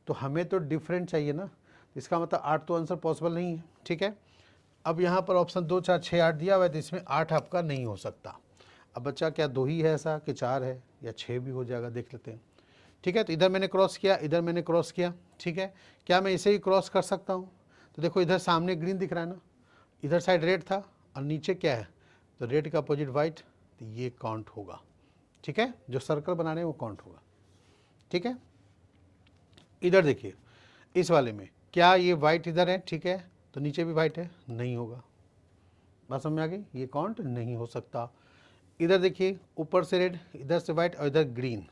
तो हमें तो डिफरेंट चाहिए ना, इसका मतलब 8 तो आंसर पॉसिबल नहीं है। ठीक है, अब यहाँ पर ऑप्शन 2 4 6 8 दिया हुआ है, तो इसमें 8 आपका नहीं हो सकता। अब बच्चा क्या 2 ही है ऐसा कि 4 है या 6 भी हो जाएगा, देख लेते हैं। ठीक है, तो इधर मैंने क्रॉस किया, इधर मैंने क्रॉस किया। ठीक है, क्या मैं इसे ही क्रॉस कर सकता हूँ? तो देखो इधर सामने ग्रीन दिख रहा है ना, इधर साइड रेड था और नीचे क्या है? तो रेड का अपोजिट वाइट, तो ये काउंट होगा। ठीक है, जो सर्कल बना रहे हैं वो काउंट होगा। ठीक है, इधर देखिए इस वाले में क्या ये वाइट इधर है? ठीक है, तो नीचे भी वाइट है, नहीं होगा। बात समझ में आ गई? ये काउंट नहीं हो सकता। इधर देखिए ऊपर से रेड, इधर से वाइट और इधर ग्रीन,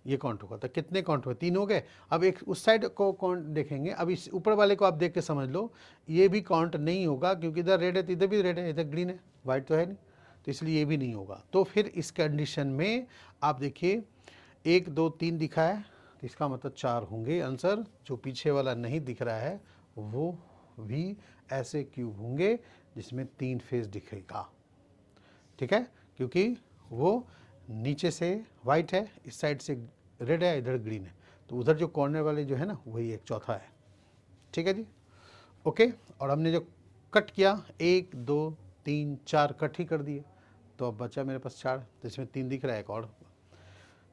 ये काउंट होगा। तो कितने काउंट हुए? 3 हो गए। अब एक उस साइड को काउंट देखेंगे, अब इस ऊपर वाले को आप देख के समझ लो, ये भी काउंट नहीं होगा क्योंकि इधर रेड है तो इधर भी रेड है, इधर ग्रीन है, वाइट तो है नहीं, तो इसलिए ये भी नहीं होगा। तो फिर इस कंडीशन में आप देखिए 1 2 3 दिखा है, तो इसका मतलब 4 होंगे आंसर। जो पीछे वाला नहीं दिख रहा है वो भी ऐसे क्यूब होंगे जिसमें 3 फेस दिखेगा। ठीक है, क्योंकि वो नीचे से वाइट है, इस साइड से रेड है, इधर ग्रीन है, तो उधर जो कॉर्नर वाले जो है ना वही एक चौथा है। ठीक है जी, ओके। और हमने जो कट किया 1 2 3 4 कट ही कर दिए, तो अब बचा मेरे पास 4, तो इसमें 3 दिख रहा है, एक और।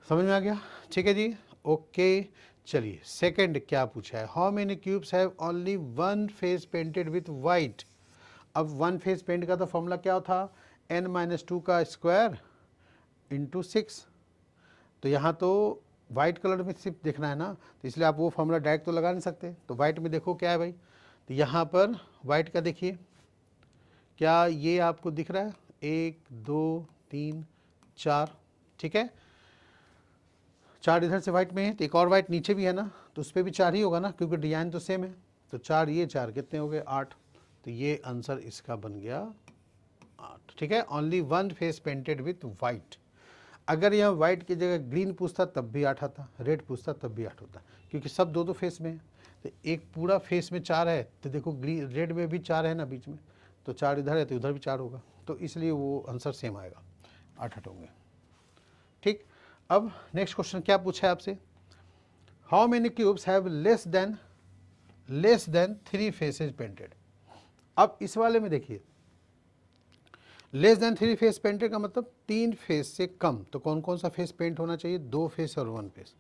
समझ में आ गया? ठीक है जी, ओके। चलिए सेकंड क्या पूछा है, how many cubes have only one face painted with white. अब वन फेस पेंट का तो फॉर्मूला क्या था, n-2 का स्क्वायर इंटू 6। तो यहाँ तो वाइट कलर में सिर्फ देखना है ना, तो इसलिए आप वो फॉर्मूला डायरेक्ट तो लगा नहीं सकते, तो वाइट में देखो क्या है भाई, तो यहाँ पर वाइट का देखिए क्या ये आपको दिख रहा है, 1 2 3 4, ठीक है, 4 इधर से वाइट में है, तो एक और वाइट नीचे भी है ना, तो उस पर भी 4 ही होगा ना, क्योंकि डिजाइन तो सेम है। तो 4 ये 4 कितने हो गए, 8। तो ये आंसर इसका बन गया 8। ठीक है, only one face painted with white. अगर यह वाइट की जगह ग्रीन पूछता तब भी 8 आता, रेड पूछता तब भी 8 होता, क्योंकि सब दो दो फेस में है। तो एक पूरा फेस में 4 है, तो देखो ग्रीन रेड में भी 4 है ना बीच में, तो 4 इधर है तो उधर भी 4 होगा, तो इसलिए वो आंसर सेम आएगा, 8 होंगे। ठीक, अब नेक्स्ट क्वेश्चन क्या पूछा है आपसे, how many cubes have less than 3 faces painted. अब इस वाले में देखिए, लेस देन 3 फेस पेंटेड का मतलब 3 फेस से कम, तो कौन कौन सा फेस पेंट होना चाहिए, 2 फेस और 1 फेस।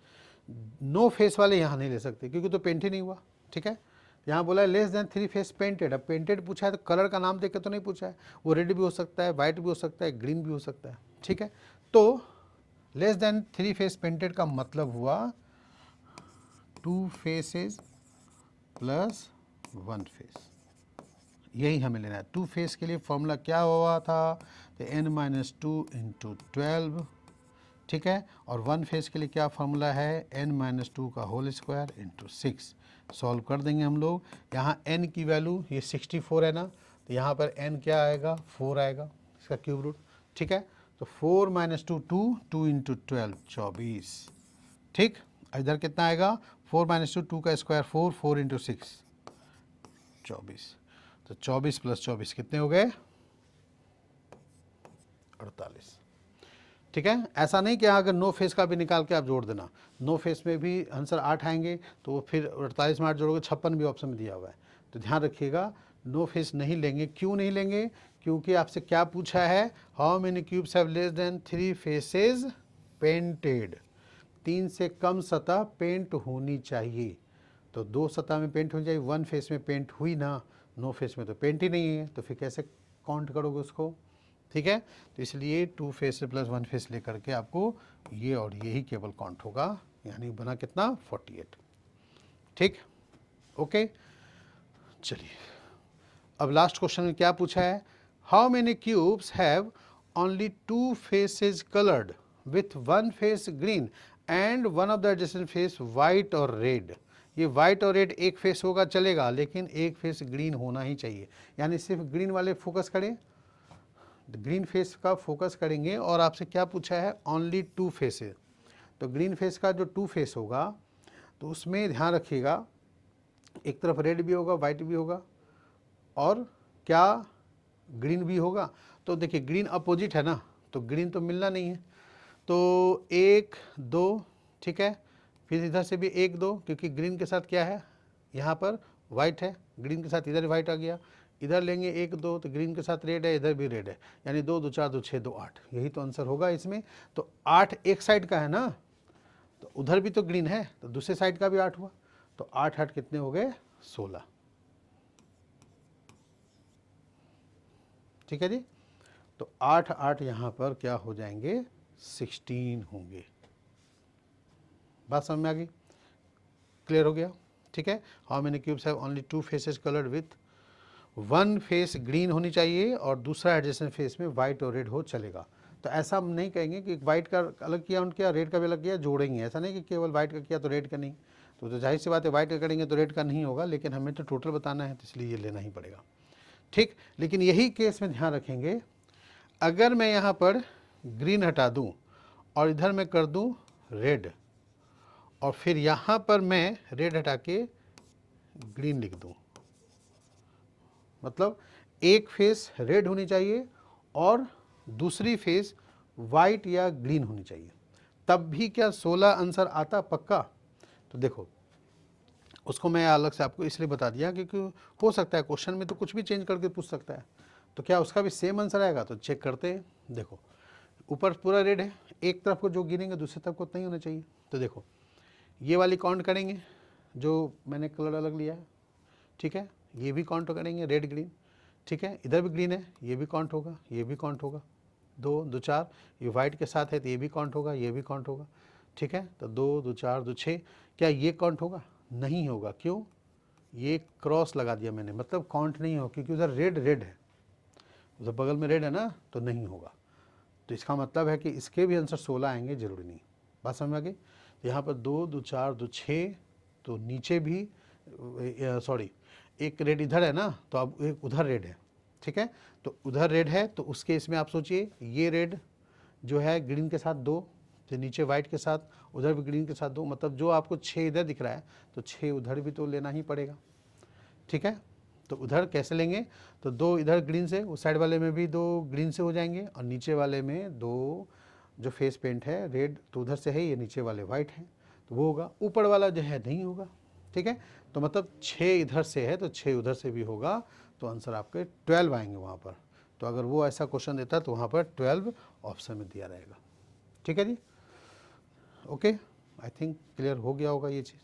नो फेस वाले यहाँ नहीं ले सकते क्योंकि तो पेंट ही नहीं हुआ। ठीक है, यहाँ बोला है लेस देन 3 फेस पेंटेड। अब पेंटेड पूछा है तो कलर का नाम देख के तो नहीं पूछा है, वो रेड भी हो सकता है, वाइट भी हो सकता है, ग्रीन भी हो सकता है। ठीक है, तो लेस देन 3 फेस पेंटेड का मतलब हुआ 2 फेसेस प्लस 1 फेस, यही हमें लेना है। 2 फेस के लिए फॉर्मूला क्या हुआ था, तो n-2 इंटू 12। ठीक है, और 1 फेस के लिए क्या फार्मूला है, n-2 का होल स्क्वायर इंटू 6। सॉल्व कर देंगे हम लोग। यहाँ n की वैल्यू ये 64 है ना, तो यहाँ पर n क्या आएगा, 4 आएगा, इसका क्यूब रूट। ठीक है, तो 4 - 2 2, 2 इंटू 12 24। ठीक, इधर कितना आएगा, 4 - 2 2 का स्क्वायर 4, 4 इंटू 6 24। तो 24 प्लस 24 कितने हो गए, 48। ठीक है, ऐसा नहीं कि अगर नो फेस का भी निकाल के आप जोड़ देना, नो फेस में भी आंसर 8 आएंगे, तो फिर 48 में 8 जोड़ोगे 56 भी ऑप्शन में दिया हुआ है। तो ध्यान रखिएगा, नो फेस नहीं लेंगे। क्यों नहीं लेंगे, क्योंकि आपसे क्या पूछा है, how many cubes have less than 3 faces painted. 3 से कम सतह पेंट होनी चाहिए, तो 2 सतह में पेंट हो जाए, 1 फेस में पेंट हुई ना, नो फेस में तो पेंट ही नहीं है, तो फिर कैसे काउंट करोगे उसको। ठीक है, तो इसलिए 2 फेस प्लस 1 फेस लेकर के आपको ये और ये ही केवल काउंट होगा, यानी बना कितना, 48। ठीक, ओके। चलिए अब लास्ट क्वेश्चन में क्या पूछा है, how many cubes have only 2 faces coloured with 1 face green and 1 of the adjacent face white और रेड। ये वाइट और रेड एक फेस होगा चलेगा, लेकिन एक फेस ग्रीन होना ही चाहिए, यानी सिर्फ ग्रीन वाले फोकस करें, ग्रीन फेस का फोकस करेंगे। और आपसे क्या पूछा है, ओनली 2 फेसेस, तो ग्रीन फेस का जो 2 फेस होगा तो उसमें ध्यान रखिएगा, एक तरफ रेड भी होगा, वाइट भी होगा, और क्या ग्रीन भी होगा। तो देखिए ग्रीन अपोजिट है ना, तो ग्रीन तो मिलना नहीं है, तो 1 2, ठीक है, फिर इधर से भी 1 2, क्योंकि ग्रीन के साथ क्या है, यहाँ पर वाइट है, ग्रीन के साथ इधर वाइट आ गया, इधर लेंगे 1 2, तो ग्रीन के साथ रेड है, इधर भी रेड है, यानी 2 2 4 2 6 2 8, यही तो आंसर होगा इसमें। तो 8 एक साइड का है ना, तो उधर भी तो ग्रीन है, तो दूसरे साइड का भी 8 हुआ, तो 8 8 कितने हो गए, 16। ठीक है जी, तो 8 8 यहाँ पर क्या हो जाएंगे, 16 होंगे। बात समझ में आ गई, क्लियर हो गया। ठीक है, how many cubes have only 2 faces coloured with 1 face green होनी चाहिए और दूसरा एडजेसेंट फेस में वाइट और रेड हो चलेगा। तो ऐसा हम नहीं कहेंगे कि वाइट का अलग किया उनके, रेड का भी अलग किया, जोड़ेंगे, ऐसा नहीं कि केवल वाइट का किया तो रेड का नहीं। तो जाहिर सी बात है वाइट का करेंगे तो रेड का नहीं होगा, लेकिन हमें तो टोटल बताना है, तो इसलिए ये लेना ही पड़ेगा। ठीक, लेकिन यही केस में ध्यान रखेंगे, अगर मैं यहाँ पर ग्रीन हटा दूँ और इधर मैं कर दूँ रेड, और फिर यहाँ पर मैं रेड हटा के ग्रीन लिख दूँ, मतलब एक फेस रेड होनी चाहिए और दूसरी फेस वाइट या ग्रीन होनी चाहिए, तब भी क्या 16 आंसर आता पक्का? तो देखो उसको मैं अलग से आपको इसलिए बता दिया क्योंकि हो सकता है क्वेश्चन में तो कुछ भी चेंज करके पूछ सकता है, तो क्या उसका भी सेम आंसर आएगा? तो चेक करते हैं। देखो ऊपर पूरा रेड है, एक तरफ को जो गिनेंगे दूसरी तरफ को नहीं होना चाहिए। तो देखो ये वाली काउंट करेंगे जो मैंने कलर अलग लिया है, ठीक है, ये भी काउंट करेंगे रेड ग्रीन, ठीक है, इधर भी ग्रीन है, ये भी काउंट होगा, ये भी काउंट होगा, 2 2 4, ये वाइट के साथ है तो ये भी काउंट होगा, ये भी काउंट होगा, ठीक है। तो 2 2 4 2 6, क्या ये काउंट होगा? नहीं होगा। क्यों? ये क्रॉस लगा दिया मैंने, मतलब काउंट नहीं होगा क्योंकि उधर रेड रेड है, उधर बगल में रेड है ना, तो नहीं होगा। तो इसका मतलब है कि इसके भी आंसर 16 आएंगे, जरूरी नहीं। बात समझ में आ गई? तो यहाँ पर 2 2 4 2 6, तो नीचे भी सॉरी एक रेड इधर है ना, तो अब एक उधर रेड है, ठीक है। तो उधर रेड है तो उसके इसमें आप सोचिए ये रेड जो है ग्रीन के साथ 2, तो नीचे वाइट के साथ, उधर भी ग्रीन के साथ 2, मतलब जो आपको 6 इधर दिख रहा है तो 6 उधर भी तो लेना ही पड़ेगा, ठीक है। तो उधर कैसे लेंगे? तो 2 इधर ग्रीन से, उस साइड वाले में भी 2 ग्रीन से हो जाएंगे, और नीचे वाले में 2 जो फेस पेंट है रेड तो उधर से है, ये नीचे वाले वाइट हैं तो वो होगा। ऊपर वाला जो है नहीं होगा, ठीक है। तो मतलब 6 इधर से है तो 6 उधर से भी होगा, तो आंसर आपके 12 आएंगे वहाँ पर। तो अगर वो ऐसा क्वेश्चन देता तो वहाँ पर 12 ऑप्शन में दिया रहेगा, ठीक है जी। ओके, आई थिंक क्लियर हो गया होगा ये चीज़,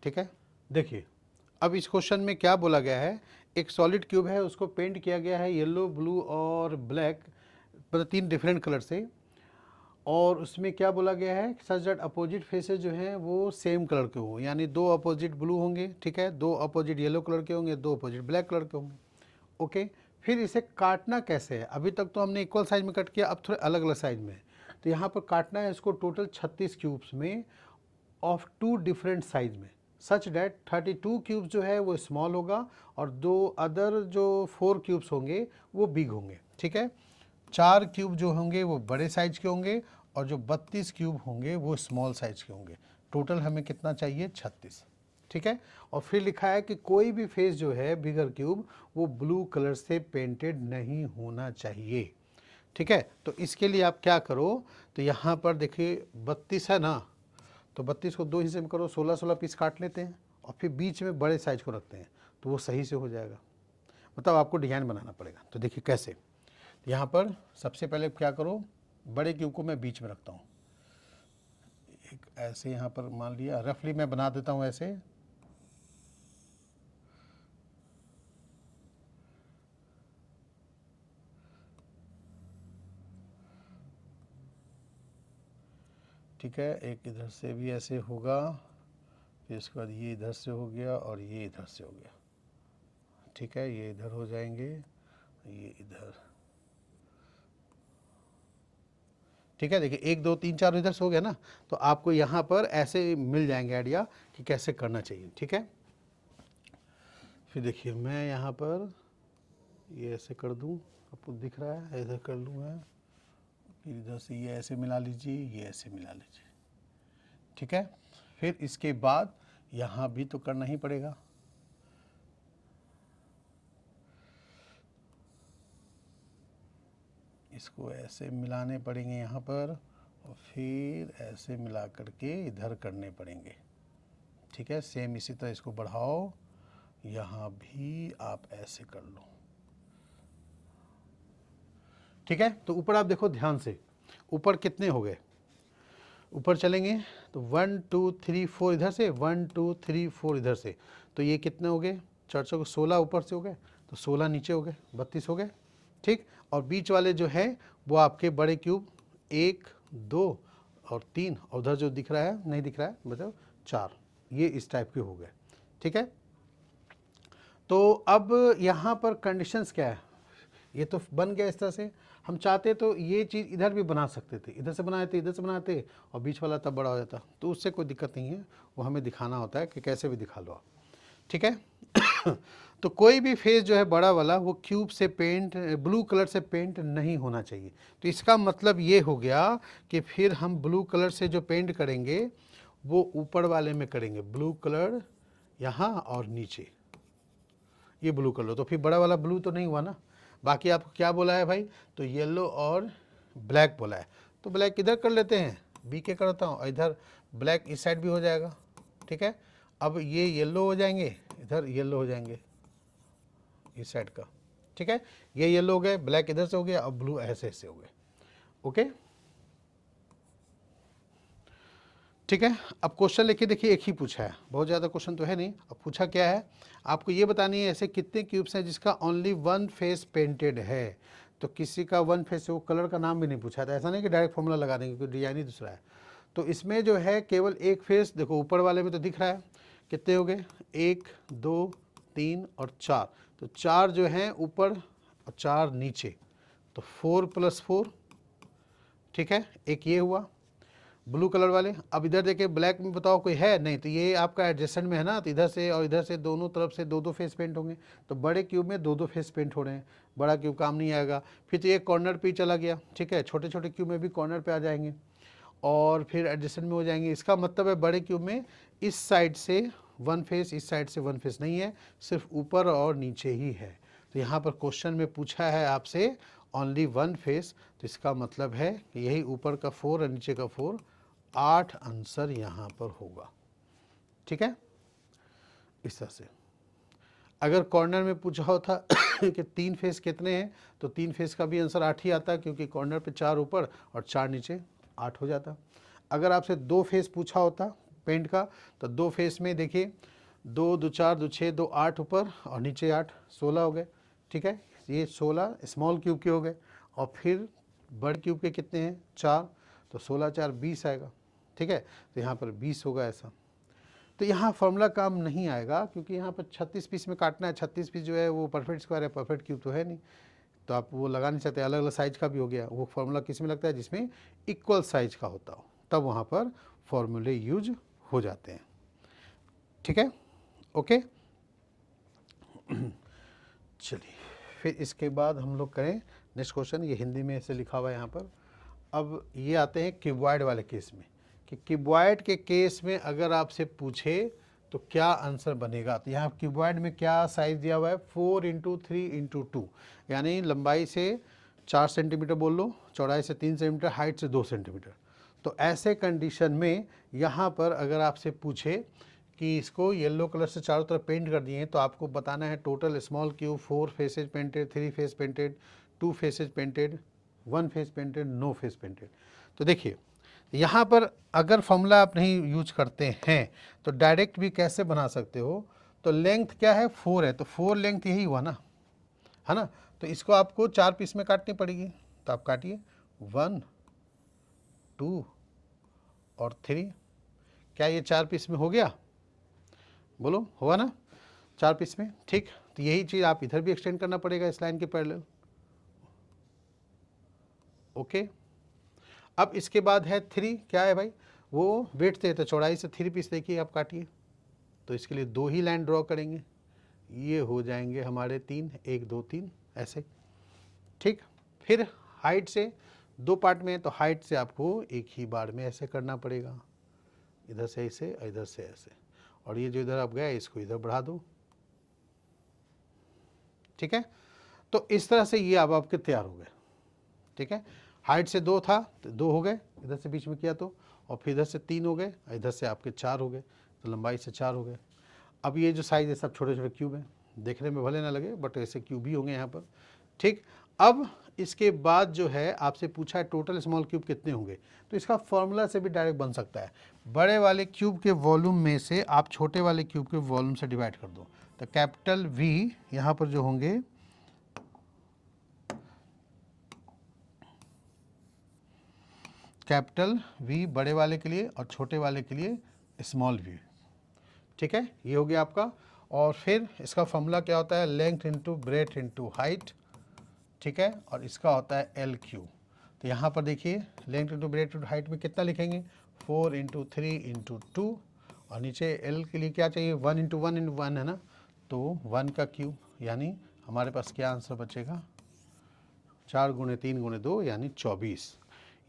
ठीक है। देखिए अब इस क्वेश्चन में क्या बोला गया है, एक सॉलिड क्यूब है, उसको पेंट किया गया है येलो, ब्लू और ब्लैक, मतलब 3 डिफरेंट कलर से, और उसमें क्या बोला गया है सच दैट अपोजिट फेसेस जो हैं वो सेम कलर के हों, यानी 2 अपोजिट ब्लू होंगे, ठीक है, 2 अपोजिट येलो कलर के होंगे, 2 अपोजिट ब्लैक कलर के होंगे। ओके, फिर इसे काटना कैसे है? अभी तक तो हमने इक्वल साइज में कट किया, अब थोड़े अलग अलग साइज में। तो यहाँ पर काटना है इसको टोटल 36 क्यूब्स में ऑफ 2 डिफरेंट साइज में, सच डैट 32 क्यूब्स जो है वो स्मॉल होगा और 2 अदर जो 4 क्यूब्स होंगे वो बिग होंगे, ठीक है। 4 क्यूब जो होंगे वो बड़े साइज के होंगे और जो 32 क्यूब होंगे वो स्मॉल साइज के होंगे। टोटल हमें कितना चाहिए? 36, ठीक है। और फिर लिखा है कि कोई भी फेस जो है बिगर क्यूब वो ब्लू कलर से पेंटेड नहीं होना चाहिए, ठीक है। तो इसके लिए आप क्या करो, तो यहाँ पर देखिए 32 है ना, तो 32 को 2 हिस्से में करो, 16-16 पीस काट लेते हैं और फिर बीच में बड़े साइज को रखते हैं तो वो सही से हो जाएगा। मतलब आपको डिज़ाइन बनाना पड़ेगा। तो देखिए कैसे, यहाँ पर सबसे पहले क्या करो, बड़े क्यूब को मैं बीच में रखता हूँ, एक ऐसे यहाँ पर मान लिया, रफली मैं बना देता हूँ ऐसे, ठीक है। एक इधर से भी ऐसे होगा, फिर इसके बाद ये इधर से हो गया और ये इधर से हो गया, ठीक है। ये इधर हो जाएंगे, ये इधर, ठीक है। देखिए 1 2 3 4 इधर से हो गया ना, तो आपको यहाँ पर ऐसे मिल जाएंगे आइडिया कि कैसे करना चाहिए, ठीक है। फिर देखिए मैं यहाँ पर ये ऐसे कर दूँ, आपको दिख रहा है, इधर कर लूँ मैं, फिर इधर से ये ऐसे मिला लीजिए, ये ऐसे मिला लीजिए, ठीक है। फिर इसके बाद यहाँ भी तो करना ही पड़ेगा, इसको ऐसे मिलाने पड़ेंगे यहाँ पर और फिर ऐसे मिला करके इधर करने पड़ेंगे, ठीक है। सेम इसी तरह इसको बढ़ाओ, यहाँ भी आप ऐसे कर लो, ठीक है। तो ऊपर आप देखो ध्यान से, ऊपर कितने हो गए, ऊपर चलेंगे तो 1 2 3 4 इधर से, 1 2 3 4 इधर से, तो ये कितने हो गए? 4 16 ऊपर से हो गए, तो 16 नीचे हो गए, 32 हो गए, ठीक। और बीच वाले जो है वो आपके बड़े क्यूब 1 2 और 3, और उधर जो दिख रहा है नहीं दिख रहा है मतलब 4, ये इस टाइप के हो गए, ठीक है। तो अब यहाँ पर कंडीशंस क्या है, ये तो बन गया इस तरह से, हम चाहते तो ये चीज़ इधर भी बना सकते थे, इधर से बनाए थे, इधर से बनाते, और बीच वाला तब बड़ा हो जाता, तो उससे कोई दिक्कत नहीं है, वो हमें दिखाना होता है कि कैसे भी दिखा लो आप, ठीक है। तो कोई भी फेस जो है बड़ा वाला वो क्यूब से पेंट, ब्लू कलर से पेंट नहीं होना चाहिए। तो इसका मतलब ये हो गया कि फिर हम ब्लू कलर से जो पेंट करेंगे वो ऊपर वाले में करेंगे, ब्लू कलर यहाँ और नीचे ये ब्लू कलर, तो फिर बड़ा वाला ब्लू तो नहीं हुआ ना। बाकी आपको क्या बोला है भाई, तो येलो और ब्लैक बोला है तो ब्लैक इधर कर लेते हैं, बी के करता हूँ, इधर ब्लैक इस साइड भी हो जाएगा, ठीक है। अब ये येलो हो जाएंगे, इधर येलो हो जाएंगे इस साइड का, ठीक है। ये येलो हो गए, ब्लैक इधर से हो गया, अब ब्लू ऐसे ऐसे हो गए, ओके, ठीक है। अब क्वेश्चन लिखिए, देखिए एक ही पूछा है, बहुत ज़्यादा क्वेश्चन तो है नहीं। अब पूछा क्या है, आपको ये बतानी है ऐसे कितने क्यूब्स हैं जिसका ओनली वन फेस पेंटेड है। तो किसी का वन फेस है, वो कलर का नाम भी नहीं पूछा था, ऐसा नहीं कि डायरेक्ट फॉर्मूला लगा देंगे, क्योंकि डिजाइन ही दूसरा है। तो इसमें जो है केवल एक फेस, देखो ऊपर वाले में तो दिख रहा है कितने हो गए, 1 2 3 और 4, तो 4 जो हैं ऊपर और 4 नीचे, तो 4 + 4, ठीक है। एक ये हुआ ब्लू कलर वाले। अब इधर देखिए ब्लैक में बताओ कोई है नहीं, तो ये आपका एडजेसेंट में है ना, तो इधर से और इधर से दोनों तरफ से दो दो फेस पेंट होंगे, तो बड़े क्यूब में दो दो फेस पेंट हो रहे हैं, बड़ा क्यूब काम नहीं आएगा। फिर तो ये कॉर्नर पे ही चला गया, ठीक है, छोटे छोटे क्यूब में भी कॉर्नर पे आ जाएंगे और फिर एडजेसेंट में हो जाएंगे। इसका मतलब है बड़े क्यूब में इस साइड से वन फेस, इस साइड से वन फेस नहीं है, सिर्फ ऊपर और नीचे ही है। तो यहाँ पर क्वेश्चन में पूछा है आपसे ओनली वन फेस, तो इसका मतलब है कि यही ऊपर का 4 और नीचे का 4, 8 आंसर यहाँ पर होगा, ठीक है। इस तरह से अगर कॉर्नर में पूछा होता कि 3 फेस कितने हैं, तो 3 फेस का भी आंसर 8 ही आता, क्योंकि कॉर्नर पे 4 ऊपर और 4 नीचे, 8 हो जाता। अगर आपसे 2 फेस पूछा होता पेंट का, तो 2 फेस में देखिए 2 2 4 2 6 2 8 ऊपर और नीचे 8, 16 हो गए, ठीक है। ये 16 स्मॉल क्यूब के हो गए, और फिर बड़े क्यूब के कितने हैं, 4, तो 16 4 20 आएगा, ठीक है। तो यहाँ पर 20 होगा ऐसा। तो यहाँ फॉर्मूला काम नहीं आएगा, क्योंकि यहाँ पर 36 पीस में काटना है, 36 पीस जो है वो परफेक्ट स्क्वायर है, परफेक्ट क्यूब तो है नहीं, तो आप वो लगा नहीं सकते। अलग अलग साइज का भी हो गया, वो फार्मूला किस में लगता है, जिसमें इक्वल साइज का होता हो, तब वहाँ पर फॉर्मूले यूज हो जाते हैं, ठीक है, ओके। चलिए फिर इसके बाद हम लोग करें नेक्स्ट क्वेश्चन, ये हिंदी में ऐसे लिखा हुआ है यहाँ पर। अब ये आते हैं क्यूबॉइड वाले केस में, कि क्यूबॉइड के केस में अगर आपसे पूछे तो क्या आंसर बनेगा। तो यहाँ क्यूबॉइड में क्या साइज दिया हुआ है, 4 × 3 × 2, यानी लंबाई से 4 सेंटीमीटर बोल लो, चौड़ाई से 3 सेंटीमीटर, हाइट से 2 सेंटीमीटर। तो ऐसे कंडीशन में यहाँ पर अगर आपसे पूछे कि इसको येलो कलर से चारों तरफ पेंट कर दिए हैं, तो आपको बताना है total small cube 4 faces painted, 3 face painted, 2 faces painted, 1 face painted, no face painted. तो देखिए यहाँ पर अगर फॉर्मूला आप नहीं यूज करते हैं तो डायरेक्ट भी कैसे बना सकते हो। तो लेंथ क्या है, 4 है, तो 4 लेंथ यही हुआ ना, है ना। तो इसको आपको 4 पीस में काटनी पड़ेगी, तो आप काटिए 1 2 और 3। क्या ये 4 पीस में हो गया, बोलो हुआ ना 4 पीस में, ठीक। तो यही चीज़ आप इधर भी एक्सटेंड करना पड़ेगा इस लाइन के पैरेलल, ओके। अब इसके बाद है 3, क्या है भाई, वो वेट थे, तो चौड़ाई से 3 पीस देखिए आप काटिए, तो इसके लिए 2 ही लाइन ड्रॉ करेंगे, ये हो जाएंगे हमारे 3, 1 2 3 ऐसे, ठीक। फिर हाइट से 2 पार्ट में है, तो हाइट से आपको एक ही बार में ऐसे करना पड़ेगा, इधर से ऐसे, इधर से ऐसे, और ये जो इधर आप गए इसको इधर बढ़ा दो, ठीक है। तो इस तरह से ये अब आपके तैयार हो गए, ठीक है। हाइट से 2 था तो 2 हो गए, इधर से बीच में किया तो, और फिर इधर से 3 हो गए, इधर से आपके 4 हो गए, तो लंबाई से 4 हो गए। अब ये जो साइज़ है सब छोटे छोटे क्यूब हैं, देखने में भले ना लगे बट ऐसे क्यूब ही होंगे यहाँ पर, ठीक। अब इसके बाद जो है आपसे पूछा है टोटल स्मॉल क्यूब कितने होंगे, तो इसका फॉर्मूला से भी डायरेक्ट बन सकता है। बड़े वाले क्यूब के वॉल्यूम में से आप छोटे वाले क्यूब के वॉल्यूम से डिवाइड कर दो, तो कैपिटल V यहाँ पर जो होंगे, कैपिटल V बड़े वाले के लिए और छोटे वाले के लिए स्मॉल v, ठीक है। ये हो गया आपका। और फिर इसका फॉर्मूला क्या होता है, length into breadth into height, ठीक है, और इसका होता है LQ। तो यहाँ पर देखिए length into breadth into height में कितना लिखेंगे, 4 × 3 × 2, और नीचे L के लिए क्या चाहिए, 1 × 1 × 1 है ना, तो 1 का क्यूब, यानी हमारे पास क्या आंसर बचेगा, 4 × 3 × 2 यानी 24,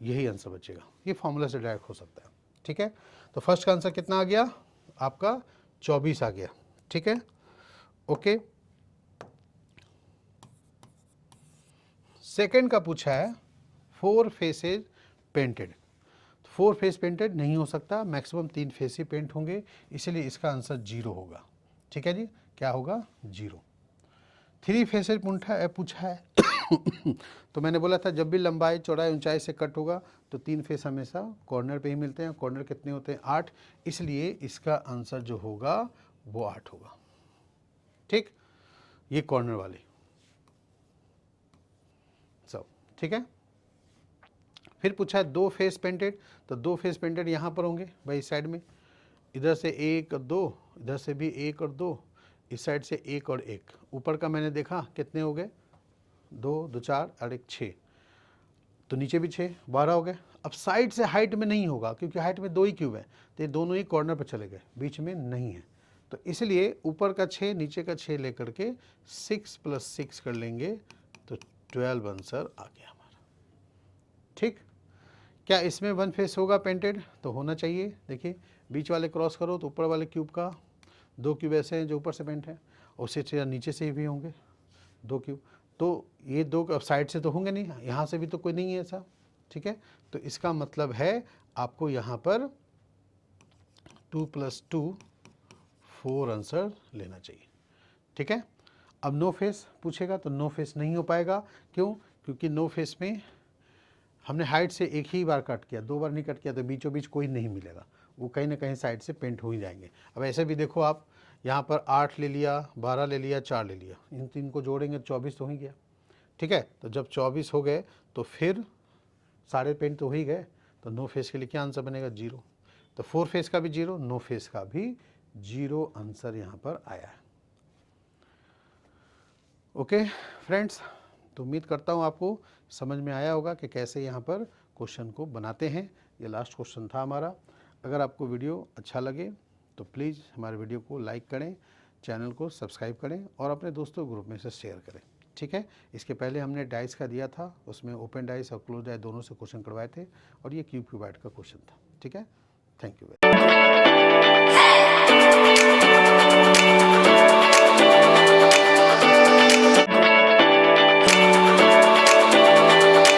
यही आंसर बचेगा। ये फॉर्मूला से डायरेक्ट हो सकता है, ठीक है। तो फर्स्ट का आंसर कितना आ गया आपका, 24 आ गया, ठीक है, ओके। सेकंड का पूछा है 4 फेसेज पेंटेड। 4 फेस पेंटेड नहीं हो सकता, मैक्सिमम 3 फेस ही पेंट होंगे, इसलिए इसका आंसर 0 होगा। ठीक है जी, क्या होगा? 0। 3 फेसेज पूछा है तो मैंने बोला था जब भी लंबाई चौड़ाई ऊंचाई से कट होगा तो 3 फेस हमेशा कॉर्नर पे ही मिलते हैं। कॉर्नर कितने होते हैं? 8, इसलिए इसका आंसर जो होगा वो 8 होगा। ठीक, ये कॉर्नर वाली सब ठीक है। फिर पूछा है 2 फेस पेंटेड, तो 2 फेस पेंटेड यहाँ पर होंगे भाई इस साइड में, इधर से 1 और 2, इधर से भी 1 और 2, इस साइड से 1 और 1। ऊपर का मैंने देखा कितने हो गए? 2 2 4 और 1 6, तो नीचे भी 6 12 हो गए। अब साइड से हाइट में नहीं होगा क्योंकि हाइट में 2 ही क्यूब है, तो ये दोनों ही कॉर्नर पर चले गए, बीच में नहीं है, तो इसलिए ऊपर का 6 नीचे का 6 लेकर के 6 + 6 कर लेंगे तो 12 आंसर आ गया हमारा। ठीक, क्या इसमें 1 फेस होगा पेंटेड? तो होना चाहिए। देखिए बीच वाले क्रॉस करो तो ऊपर वाले क्यूब का 2 क्यूब ऐसे हैं जो ऊपर से पेंट है, और उससे नीचे से भी होंगे 2 क्यूब, तो ये 2 साइड से तो होंगे नहीं, यहाँ से भी तो कोई नहीं है ऐसा। ठीक है, तो इसका मतलब है आपको यहाँ पर 2 + 2 4 आंसर लेना चाहिए। ठीक है, अब नो फेस पूछेगा तो नो फेस नहीं हो पाएगा। क्यों? क्योंकि नो फेस में हमने हाइट से एक ही बार कट किया, 2 बार नहीं कट किया, तो बीचों बीच कोई नहीं मिलेगा, वो कहीं ना कहीं साइड से पेंट हो ही जाएंगे। अब ऐसे भी देखो आप, यहाँ पर 8 ले लिया, 12 ले लिया, 4 ले लिया, इन 3 को जोड़ेंगे 24 तो हो ही गया। ठीक है, तो जब 24 हो गए तो फिर सारे पेंट तो हो ही गए, तो नो फेस के लिए क्या आंसर बनेगा? 0। तो 4 फेस का भी 0, नो फेस का भी 0 आंसर यहाँ पर आया है। ओके फ्रेंड्स, तो उम्मीद करता हूँ आपको समझ में आया होगा कि कैसे यहाँ पर क्वेश्चन को बनाते हैं। ये लास्ट क्वेश्चन था हमारा। अगर आपको वीडियो अच्छा लगे तो प्लीज़ हमारे वीडियो को लाइक करें, चैनल को सब्सक्राइब करें और अपने दोस्तों ग्रुप में से शेयर करें। ठीक है, इसके पहले हमने डाइस का दिया था, उसमें ओपन डाइस और क्लोज डाइस दोनों से क्वेश्चन करवाए थे, और ये क्यूब क्यूबाइड का क्वेश्चन था। ठीक है, थैंक यू।